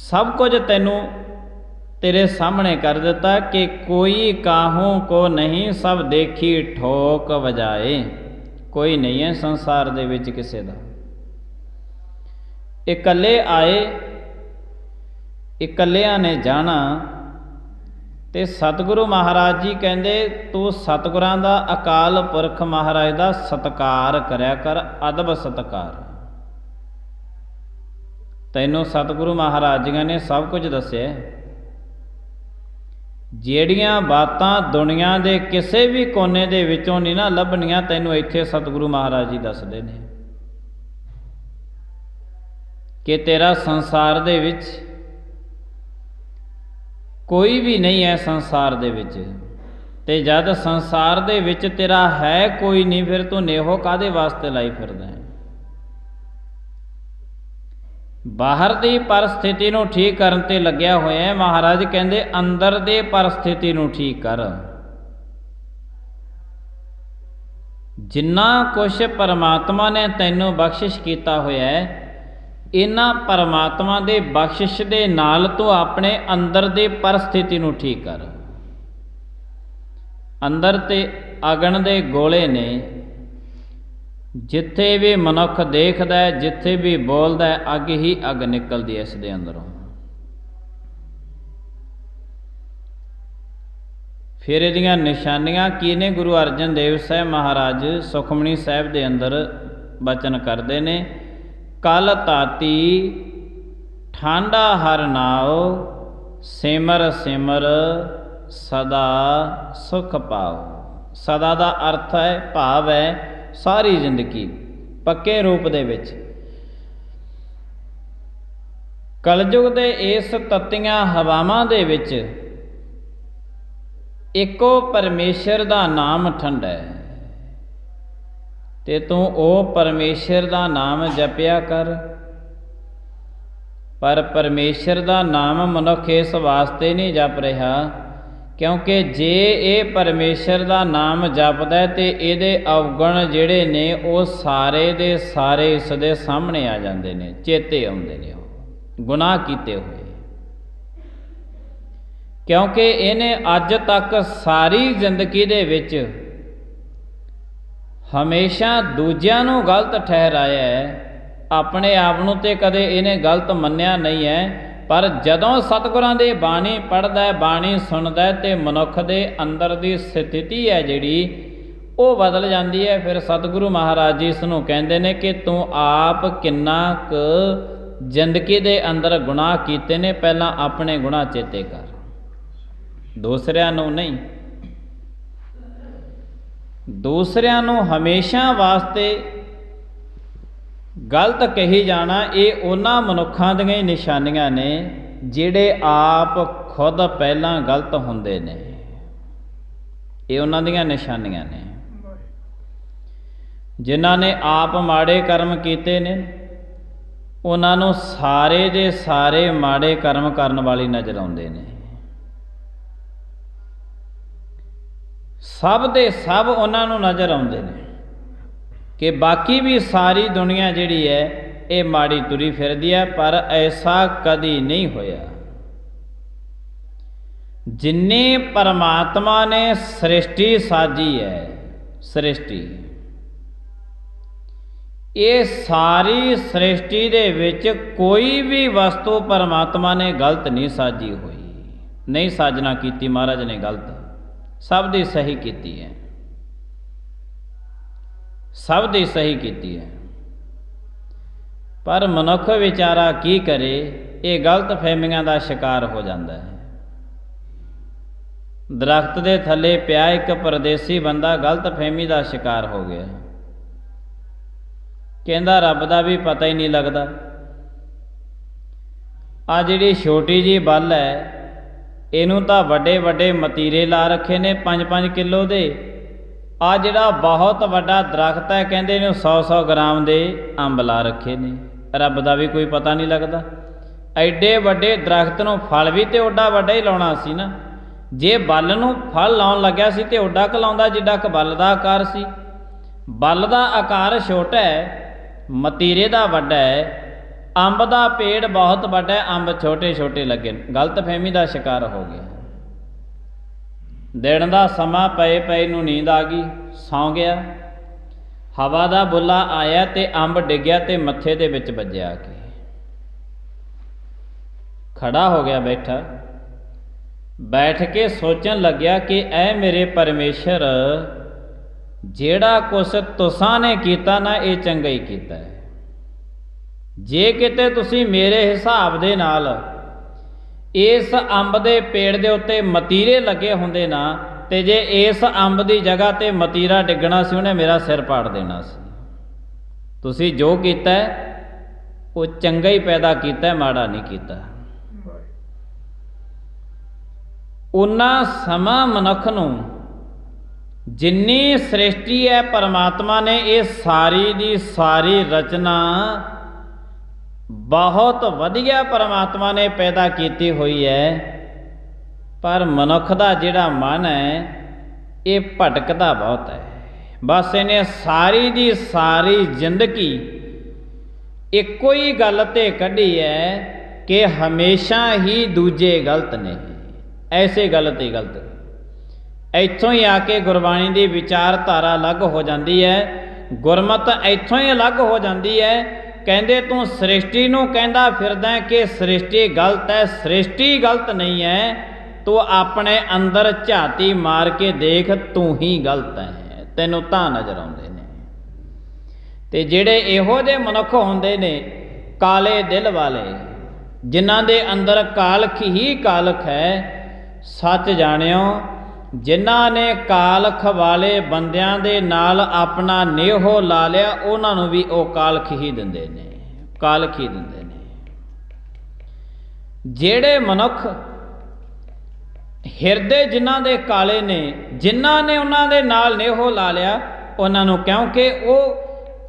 सब कुछ तेनू तेरे सामने कर दिता कि कोई काहू को नहीं, सब देखी ठोक वजाए। कोई नहीं है संसार दे विच किसे दा। इकल्ले आए, इकल्लियां ने जाना। ते सतगुरु महाराज जी कहते तू सतगुरां दा, अकाल पुरख महाराज दा सत्कार करया कर, अदब सत्कार। तैनूं सतगुरु महाराज जी ने सब कुछ दस्या। ਜਿਹੜੀਆਂ बातां दुनिया के किसी भी कोने दे विचों नहीं ना लभणियां, तैनूं इत्थे सतगुरु महाराज जी दसदे ने कि तेरा संसार दे विच कोई भी नहीं है। संसार दे विच ते जद संसार दे विच तेरा है कोई नहीं, फिर तूं नेहो काहदे वास्ते लाई फिरदा है। बाहर की परिस्थिति नूं ठीक करन ते लग्या होया है। महाराज कहंदे अंदर दे परिस्थिति नूं ठीक कर। जिन्ना कुछ परमात्मा ने तैनूं बख्शिश कीता होया है, इन्हां परमात्मा दे बख्शिश दे नाल तूं अपने अंदर दे परिस्थिति नूं ठीक कर। अंदर ते अगन दे गोले ने, जिथे भी मनुख देखदा है, जिथे भी बोलदा है, अग ही अग निकलदी है इस दे अंदरों। फिर इहदियां निशानियां की ने? गुरु अर्जन देव साहब महाराज सुखमनी साहब दे अंदर बचन करते ने, कल ताती ठांडा हर नाओ, सिमर सिमर सदा सुख पाओ। सदा दा अर्थ है, भाव है सारी जिंदगी पक्के रूप दे विच। कलयुग दे इस तत्तियां हवावां दे विच इको परमेश्वर दा नाम ठंडा है, ते तूं ओ परमेश्वर दा नाम जपिया कर। पर परमेश्वर दा नाम मनुख इस वास्ते नहीं जप रहा क्योंकि जे ये परमेश्वर दा नाम जपदा है तो ये अवगुण जिहड़े ने वो सारे दे सारे इस दे सामने आ जाते हैं, चेते आउंदे ने गुनाह कीते हुए। क्योंकि इन्हें अज तक सारी जिंदगी दे विच हमेशा दूजियां नूं गलत ठहराया है, अपने आप नूं ते कदे इन्हें गलत मन्निया नहीं है। पर जदों सतगुरां दे बाणी पढ़दा है, बाणी सुनदा है, तो मनुख दे अंदर दी स्थिति है जिहड़ी वो बदल जाती है। फिर सतगुरु महाराज जी इसनूं कहंदे ने कि तूं आप किन्ना क जिंदगी दे अंदर गुनाह कीते ने, पहलां अपने गुनाह चेते कर, दूसरियां नूं नहीं। दूसरियां नूं हमेशा वास्ते गलत कही जाना, ये उन्हां मनुखां दीआं निशानियां ने जिहड़े आप खुद पहलां गलत हुंदे ने। ये उन्हां दीआं निशानियां ने जिन्हां ने आप माड़े कर्म कीते ने, उन्हां नूं सारे दे सारे माड़े कर्म करन वाली नज़र आउंदे ने। सब दे सब उन्हां नूं नज़र आउंदे ने कि बाकी भी सारी दुनिया जिहड़ी है ये माड़ी तुरी फिरदी है। पर ऐसा कदी नहीं होया। जिन्नी परमात्मा ने सृष्टि साजी है, सृष्टि ये सारी सृष्टि दे विच कोई भी वस्तु परमात्मा ने गलत नहीं साजी हुई, नहीं साजना कीती महाराज ने गलत, सब दी सही कीती है, सब दी सही कीती है। पर मनुख विचारा की करे, ये गलत फहमियां का शिकार हो जाता है। दरख्त दे थले पिया एक परदेसी बंदा गलत फहमी का शिकार हो गया। कहता रब का भी पता ही नहीं लगता। आ जिहड़ी छोटी जी बल है इनू तो वड्डे वड्डे मतीरे ला रखे ने 5-5 किलो दे। आ जिहड़ा बहुत वड्डा दरख्त है कहते इनू 100-100 ग्राम दे अंब ला रखे ने। रब का भी कोई पता नहीं लगता। एडे वड्डे दरख्त नूं फल भी तो ओडा वड्डा ही लाउणा सी ना। जे बल नूं फल लाउण लग्या सी ते ओडा क लाउंदा जिड्डा क बल दा आकार सी। बल दा आकार छोटा है, मतीरे दा वड्डा है। अंब दा पेड़ बहुत वड्डा है, अंब छोटे छोटे लगे। गलत फहमी का शिकार हो गया। दिन का समा पए पए नूं नींद आ गई, सौ गया। हवा का बुला आया ते अंब डिग्या ते मत्थे दे विच वज्जिया आके। खड़ा हो गया, बैठ के सोचन लग्या कि ऐ मेरे परमेश्वर, जेड़ा कुछ तुसां ने कीता ना ये चंगा ही कीता है। जे किते तुसी मेरे हिसाब दे नाल इस अंब दे पेड़ दे उत्ते मतीरे लगे हुंदे ना, ते जे इस अंब दी जगह ते मतीरा डिगना सी उन्हें मेरा सिर पाड़ देना सी। तुसी जो कीता है वो चंगा ही पैदा कीता है, माड़ा नहीं कीता। उन्ना समा मनुख नूं जिन्नी सृष्टि है परमात्मा ने ये सारी दी सारी रचना बहुत वधिया परमात्मा ने पैदा की हुई है। पर मनुख दा जिहड़ा मन है ये भटकदा बहुत है। बस इन्हें सारी दी सारी जिंदगी एको ही गल ते कढ़ी है कि हमेशा ही दूजे गलत ने, ऐसे गलत ही गलत। इत्थों ही आके गुरबाणी की विचारधारा अलग हो जाती है, गुरमत इत्थों ही अलग हो जाती है। कहते तू सृष्टि नूं कहंदा फिरदा कि सृष्टि गलत है, सृष्टि गलत नहीं है। तू अपने अंदर झाती मार के देख, तू ही गलत है, तैनूं तां नज़र आउंदे ने। ते जिहड़े इहो जिहे मनुख हुंदे ने काले दिल वाले, जिन्हां दे अंदर कालख ही कालख है। सच जाणियो, जिन्हां ने कालख वाले बंदियां दे नाल अपना नेहो ला लिया, उन्हां नूं भी वो कालख ही दिंदे ने, कालख ही दिंदे ने। जेड़े मनुख हिरदे जिन्हां दे काले ने, जिन्हां ने उन्हां दे नाल नेहो ला लिया, उन्हां नूं क्योंकि वो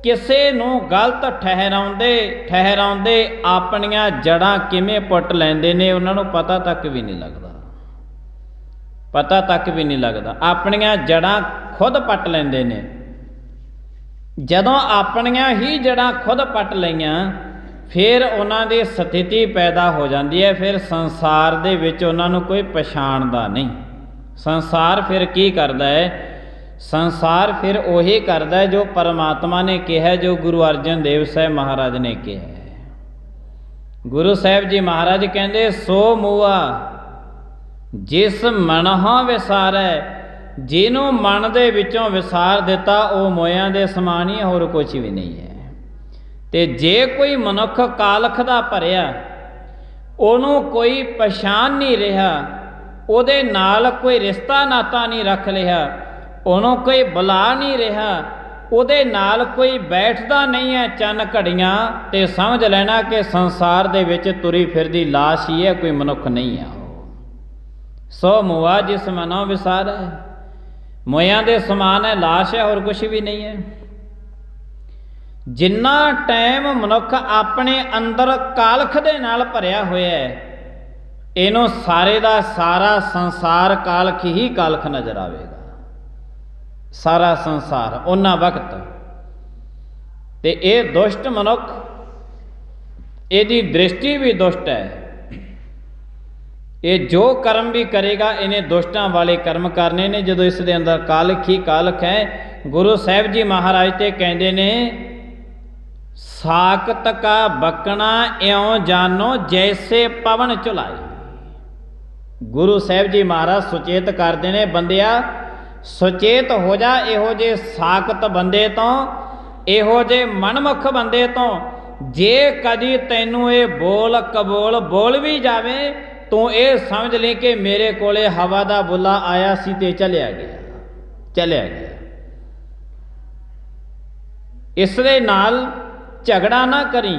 किसे नूं गलत ठहराउंदे अपनियां जड़ां किवें पुट लैंदे ने, उन्हां नूं पता तक भी नहीं लगता, पता तक भी नहीं लगता। अपनियां जड़ां खुद पट लेंदे ने। जदों अपनियां ही जड़ां खुद पट लईआं, फिर उन्हां दी स्थिति पैदा हो जाती है। फिर संसार दे विच उन्हां नूं कोई पछाणदा नहीं। संसार फिर की करदा है? संसार फिर उही करदा है जो परमात्मा ने कहा, जो गुरु अर्जन देव साहब महाराज ने कहा। गुरु साहब जी महाराज कहंदे, सो मूआ जिस मनहों विसारै, जिन्हों मन दे विचों विसार दिता, वो मोयां दे समान ही, होर कुछ भी नहीं है। ते जे कोई मनुख कालख दा भरिया, ओनू कोई पछाण नहीं रहा, उहदे नाल कोई रिश्ता नाता नहीं रख लिया, ओनू कोई बुला नहीं रहा, उहदे नाल कोई बैठदा नहीं है चंद घड़ियां, ते समझ लेना कि संसार दे विच तुरी फिरदी लाश ही है, कोई मनुख नहीं है। सो मुआ जिस मनो विसार है, मोयां दे समान है, लाश है, और कुछ भी नहीं है। जिन्ना टाइम मनुख अपने अंदर कालख दे नाल भरिया होया है, इनू सारे दा सारा संसार कालख ही कालख नजर आवेगा। सारा संसार उन्ना वक्त ते ये दुष्ट मनुख, इहदी दृष्टि भी दुष्ट है। ये जो कर्म भी करेगा, इन्हें दुष्टां वाले कर्म करने ने। जदों इस दे अंदर कालख ही कालख है, गुरु साहब जी महाराज ते कहंदे ने, साकत का बकना इयों जानो जैसे पवन चुलाई। गुरु साहब जी महाराज सुचेत करते ने, बंदिया सुचेत हो जा इहो जे साकत बंदे तो, इहो जे मनमुख बंदे तो। जे कदी तैनू ये बोल कबोल बोल भी जावे, ਤੂੰ ਇਹ ਸਮਝ ਲਈ ਕਿ ਮੇਰੇ ਕੋਲੇ ਹਵਾ ਦਾ ਬੁੱਲਾ ਆਇਆ ਸੀ ਤੇ ਚਲਿਆ ਗਿਆ। ਇਸ ਦੇ ਨਾਲ ਝਗੜਾ ਨਾ ਕਰੀ।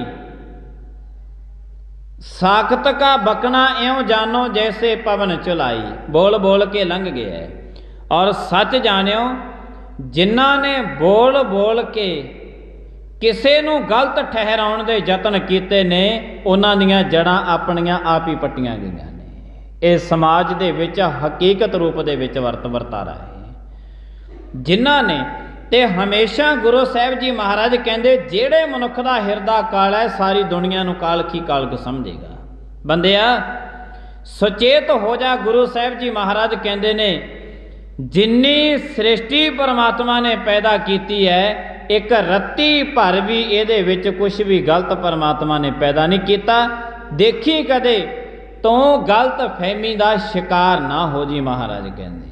ਸਾਖਤ ਕਾ ਬਕਣਾ ਇਉਂ ਜਾਨੋ ਜੈਸੇ ਪਵਨ ਚੁਲਾਈ। ਬੋਲ ਬੋਲ ਕੇ ਲੰਘ ਗਿਆ। ਔਰ ਸੱਚ ਜਾਣਿਓ, ਜਿਨ੍ਹਾਂ ਨੇ ਬੋਲ ਬੋਲ ਕੇ ਕਿਸੇ ਨੂੰ ਗਲਤ ਠਹਿਰਾਉਣ ਦੇ ਯਤਨ ਕੀਤੇ ਨੇ, ਉਹਨਾਂ ਦੀਆਂ ਜੜ੍ਹਾਂ ਆਪਣੀਆਂ ਆਪ ਹੀ ਪੱਟੀਆਂ ਗਈਆਂ ਨੇ। ਇਹ ਸਮਾਜ ਦੇ ਵਿੱਚ ਹਕੀਕਤ ਰੂਪ ਦੇ ਵਿੱਚ ਵਰਤਾਰਾ ਹੈ। ਜਿਨ੍ਹਾਂ ਨੇ ਤੇ ਹਮੇਸ਼ਾ ਗੁਰੂ ਸਾਹਿਬ ਜੀ ਮਹਾਰਾਜ ਕਹਿੰਦੇ, ਜਿਹੜੇ ਮਨੁੱਖ ਦਾ ਹਿਰਦਾ ਕਾਲਾ ਹੈ, ਸਾਰੀ ਦੁਨੀਆ ਨੂੰ ਕਾਲਖੀ ਕਾਲਕ ਸਮਝੇਗਾ। ਬੰਦਿਆ ਸੁਚੇਤ ਹੋ ਜਾ। ਗੁਰੂ ਸਾਹਿਬ ਜੀ ਮਹਾਰਾਜ ਕਹਿੰਦੇ ਨੇ, ਜਿੰਨੀ ਸ੍ਰਿਸ਼ਟੀ ਪਰਮਾਤਮਾ ਨੇ ਪੈਦਾ ਕੀਤੀ ਹੈ, ਇੱਕ ਰੱਤੀ ਭਰ ਵੀ ਇਹਦੇ ਵਿੱਚ ਕੁਝ ਵੀ ਗਲਤ ਪਰਮਾਤਮਾ ਨੇ ਪੈਦਾ ਨਹੀਂ ਕੀਤਾ। ਦੇਖੀ ਕਦੇ ਤੂੰ ਗਲਤ ਫਹਿਮੀ ਦਾ ਸ਼ਿਕਾਰ ਨਾ ਹੋ ਜੀ। ਮਹਾਰਾਜ ਕਹਿੰਦੇ,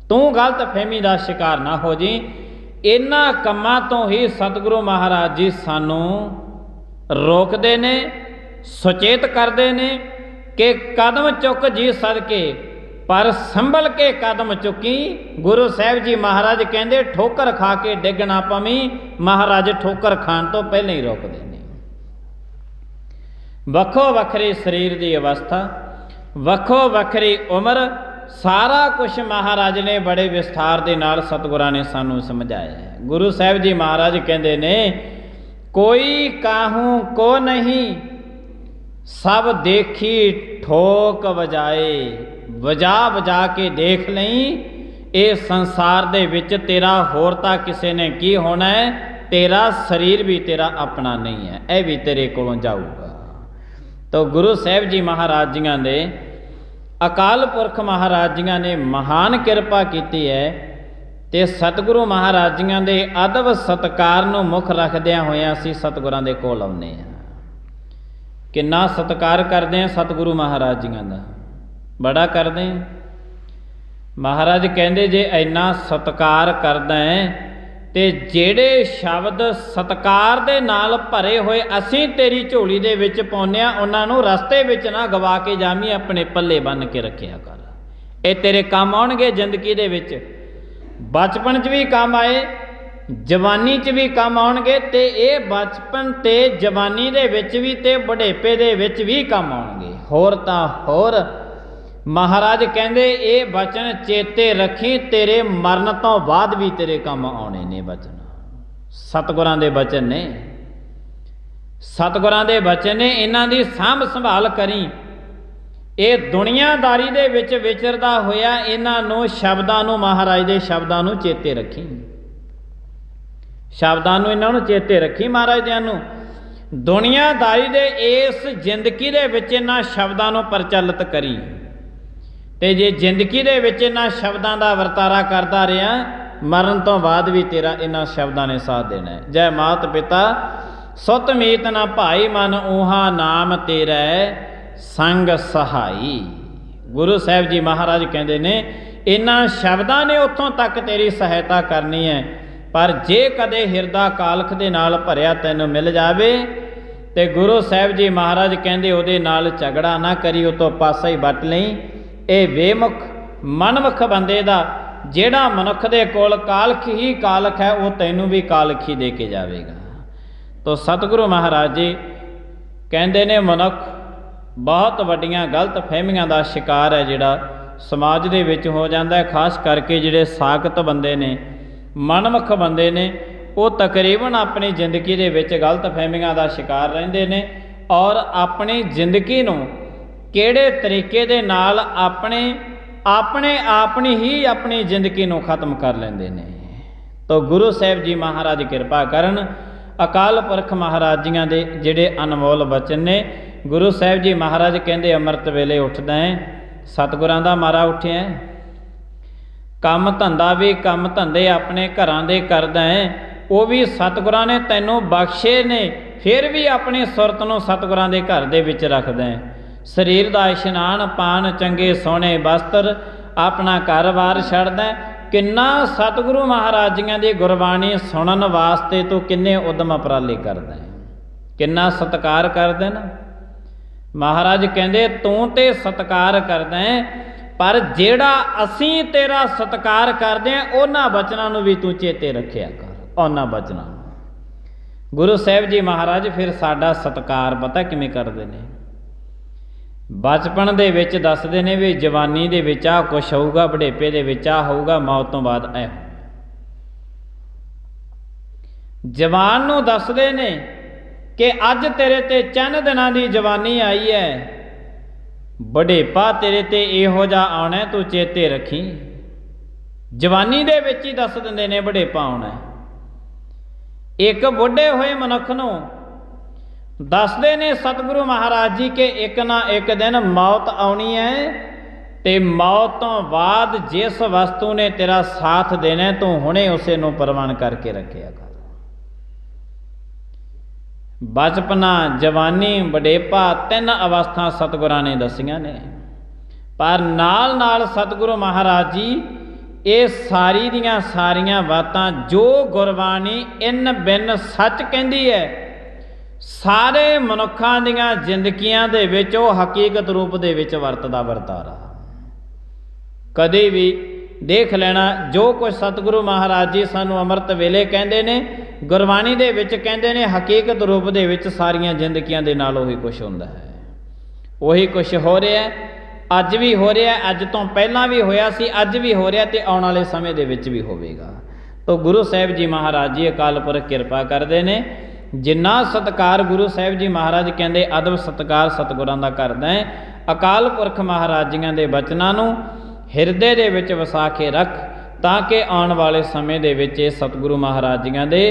ਤੂੰ ਗਲਤ ਫਹਿਮੀ ਦਾ ਸ਼ਿਕਾਰ ਨਾ ਹੋ ਜੀ। ਇਹਨਾਂ ਕੰਮਾਂ ਤੋਂ ਹੀ ਸਤਿਗੁਰੂ ਮਹਾਰਾਜ ਜੀ ਸਾਨੂੰ ਰੋਕਦੇ ਨੇ, ਸੁਚੇਤ ਕਰਦੇ ਨੇ ਕਿ ਕਦਮ ਚੁੱਕ ਜੀ ਸਦਕੇ, ਪਰ ਸੰਭਲ ਕੇ ਕਦਮ ਚੁੱਕੀ। ਗੁਰੂ ਸਾਹਿਬ ਜੀ ਮਹਾਰਾਜ ਕਹਿੰਦੇ, ਠੋਕਰ ਖਾ ਕੇ ਡਿੱਗ ਨਾ ਪਵੀਂ। ਮਹਾਰਾਜ ਠੋਕਰ ਖਾਣ ਤੋਂ ਪਹਿਲਾਂ ਹੀ ਰੋਕਦੇ ਨੇ। ਵੱਖੋ ਵੱਖਰੇ ਸਰੀਰ ਦੀ ਅਵਸਥਾ, ਵੱਖੋ ਵੱਖਰੀ ਉਮਰ, ਸਾਰਾ ਕੁਝ ਮਹਾਰਾਜ ਨੇ ਬੜੇ ਵਿਸਥਾਰ ਦੇ ਨਾਲ ਸਤਿਗੁਰਾਂ ਨੇ ਸਾਨੂੰ ਸਮਝਾਇਆ ਹੈ। ਗੁਰੂ ਸਾਹਿਬ ਜੀ ਮਹਾਰਾਜ ਕਹਿੰਦੇ ਨੇ, ਕੋਈ ਕਾਹੂ ਕੋ ਨਹੀਂ, ਸਭ ਦੇਖੀ ਠੋਕ ਵਜਾਏ। ਵਜਾ ਕੇ ਦੇਖ ਲਈ, ਇਹ ਸੰਸਾਰ ਦੇ ਵਿੱਚ ਤੇਰਾ ਹੋਰ ਤਾਂ ਕਿਸੇ ਨੇ ਕੀ ਹੋਣਾ ਹੈ। ਤੇਰਾ ਸਰੀਰ ਵੀ ਤੇਰਾ ਆਪਣਾ ਨਹੀਂ ਹੈ, ਇਹ ਵੀ ਤੇਰੇ ਕੋਲੋਂ ਜਾਊਗਾ। ਤਾਂ ਗੁਰੂ ਸਾਹਿਬ ਜੀ ਮਹਾਰਾਜ ਜੀਆਂ ਦੇ, ਅਕਾਲ ਪੁਰਖ ਮਹਾਰਾਜ ਜੀਆਂ ਨੇ ਮਹਾਨ ਕਿਰਪਾ ਕੀਤੀ ਹੈ। ਤੇ ਸਤਿਗੁਰੂ ਮਹਾਰਾਜ ਜੀਆਂ ਦੇ ਅਦਬ ਸਤਿਕਾਰ ਨੂੰ ਮੁੱਖ ਰੱਖਦਿਆਂ ਹੋਇਆਂ ਅਸੀਂ ਸਤਿਗੁਰਾਂ ਦੇ ਕੋਲ ਆਉਂਦੇ ਹਾਂ। ਕਿੰਨਾ ਸਤਿਕਾਰ ਕਰਦੇ ਹਾਂ ਸਤਿਗੁਰੂ ਮਹਾਰਾਜ ਜੀਆਂ ਦਾ, ਬੜਾ ਕਰਦੇ ਹਾਂ। ਮਹਾਰਾਜ ਕਹਿੰਦੇ, ਜੇ ਇੰਨਾ ਸਤਿਕਾਰ ਕਰਦਾ ਹੈ ਤੇ ਜਿਹੜੇ ਸ਼ਬਦ ਸਤਿਕਾਰ ਦੇ ਨਾਲ ਭਰੇ ਹੋਏ ਅਸੀਂ ਤੇਰੀ ਝੋਲੀ ਦੇ ਵਿੱਚ ਪਾਉਂਦੇ ਹਾਂ, ਉਹਨਾਂ ਨੂੰ ਰਸਤੇ ਵਿੱਚ ਨਾ ਗਵਾ ਕੇ ਜਾਵੀਂ, ਆਪਣੇ ਪੱਲੇ ਬੰਨ੍ਹ ਕੇ ਰੱਖਿਆ ਕਰ। ਇਹ ਤੇਰੇ ਕੰਮ ਆਉਣਗੇ ਜ਼ਿੰਦਗੀ ਦੇ ਵਿੱਚ। ਬਚਪਨ 'ਚ ਵੀ ਕੰਮ ਆਏ, ਜਵਾਨੀ 'ਚ ਵੀ ਕੰਮ ਆਉਣਗੇ, ਤੇ ਇਹ ਬਚਪਨ ਤੇ ਜਵਾਨੀ ਦੇ ਵਿੱਚ ਵੀ ਤੇ ਬੁਢੇਪੇ ਦੇ ਵਿੱਚ ਵੀ ਕੰਮ ਆਉਣਗੇ। ਹੋਰ ਤਾਂ ਹੋਰ ਮਹਾਰਾਜ ਕਹਿੰਦੇ, ਇਹ ਬਚਨ ਚੇਤੇ ਰੱਖੀ, ਤੇਰੇ ਮਰਨ ਤੋਂ ਬਾਅਦ ਵੀ ਤੇਰੇ ਕੰਮ ਆਉਣੇ ਨੇ। ਬਚਨ ਸਤਿਗੁਰਾਂ ਦੇ ਬਚਨ ਨੇ, ਸਤਿਗੁਰਾਂ ਦੇ ਬਚਨ ਨੇ। ਇਹਨਾਂ ਦੀ ਸਾਂਭ ਸੰਭਾਲ ਕਰੀ। ਇਹ ਦੁਨੀਆਦਾਰੀ ਦੇ ਵਿੱਚ ਵਿਚਰਦਾ ਹੋਇਆ ਇਹਨਾਂ ਨੂੰ, ਸ਼ਬਦਾਂ ਨੂੰ, ਮਹਾਰਾਜ ਦੇ ਸ਼ਬਦਾਂ ਨੂੰ ਚੇਤੇ ਰੱਖੀ। ਸ਼ਬਦਾਂ ਨੂੰ ਇਹਨਾਂ ਨੂੰ ਚੇਤੇ ਰੱਖੀ, ਮਹਾਰਾਜ ਦਿਆਂ ਨੂੰ। ਦੁਨੀਆਦਾਰੀ ਦੇ ਇਸ ਜ਼ਿੰਦਗੀ ਦੇ ਵਿੱਚ ਇਹਨਾਂ ਸ਼ਬਦਾਂ ਨੂੰ ਪ੍ਰਚਲਿਤ ਕਰੀ। ਤੇ ਜੇ ਜ਼ਿੰਦਗੀ ਦੇ ਵਿੱਚ ਇਹਨਾਂ ਸ਼ਬਦਾਂ ਦਾ ਵਰਤਾਰਾ ਕਰਦਾ ਰਿਹਾ, ਮਰਨ ਤੋਂ ਬਾਅਦ ਵੀ ਤੇਰਾ ਇਹਨਾਂ ਸ਼ਬਦਾਂ ਨੇ ਸਾਥ ਦੇਣਾ ਹੈ। ਜੈ ਮਾਤ ਪਿਤਾ ਸੁਤ ਮੀਤ ਨਾ ਭਾਈ, ਮਨ ਊਹਾ ਨਾਮ ਤੇਰਾ ਸੰਗ ਸਹਾਈ। ਗੁਰੂ ਸਾਹਿਬ ਜੀ ਮਹਾਰਾਜ ਕਹਿੰਦੇ ਨੇ, ਇਹਨਾਂ ਸ਼ਬਦਾਂ ਨੇ ਉੱਥੋਂ ਤੱਕ ਤੇਰੀ ਸਹਾਇਤਾ ਕਰਨੀ ਹੈ। ਪਰ ਜੇ ਕਦੇ ਹਿਰਦਾ ਕਾਲਖ ਦੇ ਨਾਲ ਭਰਿਆ ਤੈਨੂੰ ਮਿਲ ਜਾਵੇ, ਤੇ ਗੁਰੂ ਸਾਹਿਬ ਜੀ ਮਹਾਰਾਜ ਕਹਿੰਦੇ, ਉਹਦੇ ਨਾਲ ਝਗੜਾ ਨਾ ਕਰੀ, ਉਹ ਤੋਂ ਪਾਸਾ ਹੀ ਵੱਟ ਲਈ। ਇਹ ਬੇਮੁਖ ਮਨਮੁਖ ਬੰਦੇ ਦਾ, ਜਿਹੜਾ ਮਨੁੱਖ ਦੇ ਕੋਲ ਕਾਲਖ ਹੀ ਕਾਲਖ ਹੈ, ਉਹ ਤੈਨੂੰ ਵੀ ਕਾਲਖ ਹੀ ਦੇ ਕੇ ਜਾਵੇਗਾ। ਤੋ ਸਤਿਗੁਰੂ ਮਹਾਰਾਜ ਜੀ ਕਹਿੰਦੇ ਨੇ, ਮਨੁੱਖ ਬਹੁਤ ਵੱਡੀਆਂ ਗਲਤ ਫਹਿਮੀਆਂ ਦਾ ਸ਼ਿਕਾਰ ਹੈ, ਜਿਹੜਾ ਸਮਾਜ ਦੇ ਵਿੱਚ ਹੋ ਜਾਂਦਾ ਹੈ। ਖਾਸ ਕਰਕੇ ਜਿਹੜੇ ਸਾਖਤ ਬੰਦੇ ਨੇ, ਮਨਮੁਖ ਬੰਦੇ ਨੇ, ਉਹ ਤਕਰੀਬਨ ਆਪਣੀ ਜ਼ਿੰਦਗੀ ਦੇ ਵਿੱਚ ਗਲਤ ਫਹਿਮੀਆਂ ਦਾ ਸ਼ਿਕਾਰ ਰਹਿੰਦੇ ਨੇ, ਔਰ ਆਪਣੀ ਜ਼ਿੰਦਗੀ ਨੂੰ ਕਿਹੜੇ ਤਰੀਕੇ ਦੇ ਨਾਲ ਆਪਣੀ ਹੀ ਆਪਣੀ ਜ਼ਿੰਦਗੀ ਨੂੰ ਖਤਮ ਕਰ ਲੈਂਦੇ ਨੇ। ਤਾਂ ਗੁਰੂ ਸਾਹਿਬ ਜੀ ਮਹਾਰਾਜ ਕਿਰਪਾ ਕਰਨ। ਅਕਾਲ ਪੁਰਖ ਮਹਾਰਾਜ ਜੀਆਂ ਦੇ ਜਿਹੜੇ ਅਨਮੋਲ ਬਚਨ ਨੇ। ਗੁਰੂ ਸਾਹਿਬ ਜੀ ਮਹਾਰਾਜ ਕਹਿੰਦੇ, ਅੰਮ੍ਰਿਤ ਵੇਲੇ ਉੱਠਦਾ ਹੈ, ਸਤਿਗੁਰਾਂ ਦਾ ਮਾਰਾ ਉੱਠਿਆ। ਕੰਮ ਧੰਦਾ ਵੀ, ਕੰਮ ਧੰਦੇ ਆਪਣੇ ਘਰਾਂ ਦੇ ਕਰਦਾ ਹੈ, ਉਹ ਵੀ ਸਤਿਗੁਰਾਂ ਨੇ ਤੈਨੂੰ ਬਖਸ਼ੇ ਨੇ। ਫਿਰ ਵੀ ਆਪਣੀ ਸੁਰਤ ਨੂੰ ਸਤਿਗੁਰਾਂ ਦੇ ਘਰ ਦੇ ਵਿੱਚ ਰੱਖਦਾ ਹੈ। ਸਰੀਰ ਦਾ ਇਸ਼ਨਾਨ ਪਾਨ, ਚੰਗੇ ਸੋਹਣੇ ਬਸਤਰ, ਆਪਣਾ ਘਰ-ਬਾਰ ਛੱਡਦਾ। ਕਿੰਨਾ ਸਤਿਗੁਰੂ ਮਹਾਰਾਜ ਜੀਆਂ ਦੀ ਗੁਰਬਾਣੀ ਸੁਣਨ ਵਾਸਤੇ ਤੂੰ ਕਿੰਨੇ ਉਦਮ ਉਪਰਾਲੇ ਕਰਦਾ ਹੈ, ਕਿੰਨਾ ਸਤਿਕਾਰ ਕਰਦੇ ਨਾ। महाराज कहते तू तो सत्कार करदा है, पर जेड़ा असीं तेरा सत्कार करदे हैं उन्हां बचनां नूं भी तू चेते रखिया कर। उन्हां बचनां गुरु साहिब जी महाराज फिर साडा सत्कार पता किवें करदे ने। बचपन दे विच दसदे ने भी जवानी दे विच आ कुछ होऊगा, बुढ़ेपे दे विच आ होऊगा, मौत तो बाद ऐ। जवान नूं दसदे ने कि अज तेरे ते चंद दिनां दी जवानी आई है, बुढ़ेपा तेरे ते इहो जिहा आउणा है, तू चेते रखी। जवानी दे विच ही दस दिंदे ने बुढ़ेपा आउणा है। एक बुढ़े होए मनुख नूं दसदे ने सतगुरु महाराज जी के एक ना एक दिन मौत आउणी है, ते मौत तो बाद जिस वस्तु ने तेरा साथ देना तू हुणे उसे नूं प्रवान करके रखिया कर। बचपना, जवानी, बुढ़ेपा तीन अवस्था सतगुरां ने दसियां ने, पर नाल नाल सतगुरु महाराज जी ये सारी दियां सारियां बातां जो गुरबाणी इन बिन सच कहती है, सारे मनुखां दियां जिंदगियां दे विच वो हकीकत रूप दे विच वरतदा वरतारा। कदे भी देख लेना जो कुछ सतगुरु महाराज जी सानू अमृत वेले कहते ने, गुरबाणी दे विच कहते ने, हकीकत रूप दे विच सारियां जिंदगियां दे नाल उही कुछ हुंदा है। उही कुछ हो रहा है, अज भी हो रहा है, अज तो पहला भी होया सी, अज भी हो रहा, ते आउण वाले समय दे विच भी होवेगा। तो गुरु साहिब जी महाराज जी अकाल पुरख किरपा करदे ने। जिन्ना सत्कार गुरु साहिब जी महाराज कहते अदब सत्कार सतगुरां दा करदा है। अकाल पुरख महाराज जियां दे बचनां नूं हिरदे दे विच वसा के रख, ताकि आने वाले समय दे विच सतगुरु महाराज जियां दे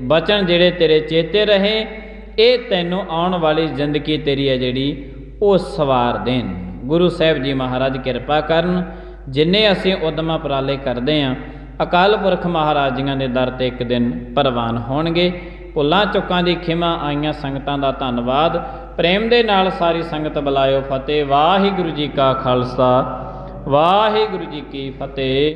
बचन जिहड़े तेरे चेते रहे, ये तैनूं आउण वाली जिंदगी तेरी है जिहड़ी वो सवार देन। गुरु साहिब जी महाराज किरपा करन। जिन्ने असीं उद्यम उपराले करदे हां, अकाल पुरख महाराज जियां दे दर ते एक दिन परवान होणगे। भुल्लां चुक्कां दी खिमा आईयां संगतां दा धन्नवाद। प्रेम दे नाल सारी संगत बुलायो फतेह। वाहिगुरू जी का खालसा, वाहिगुरू जी की फतेह।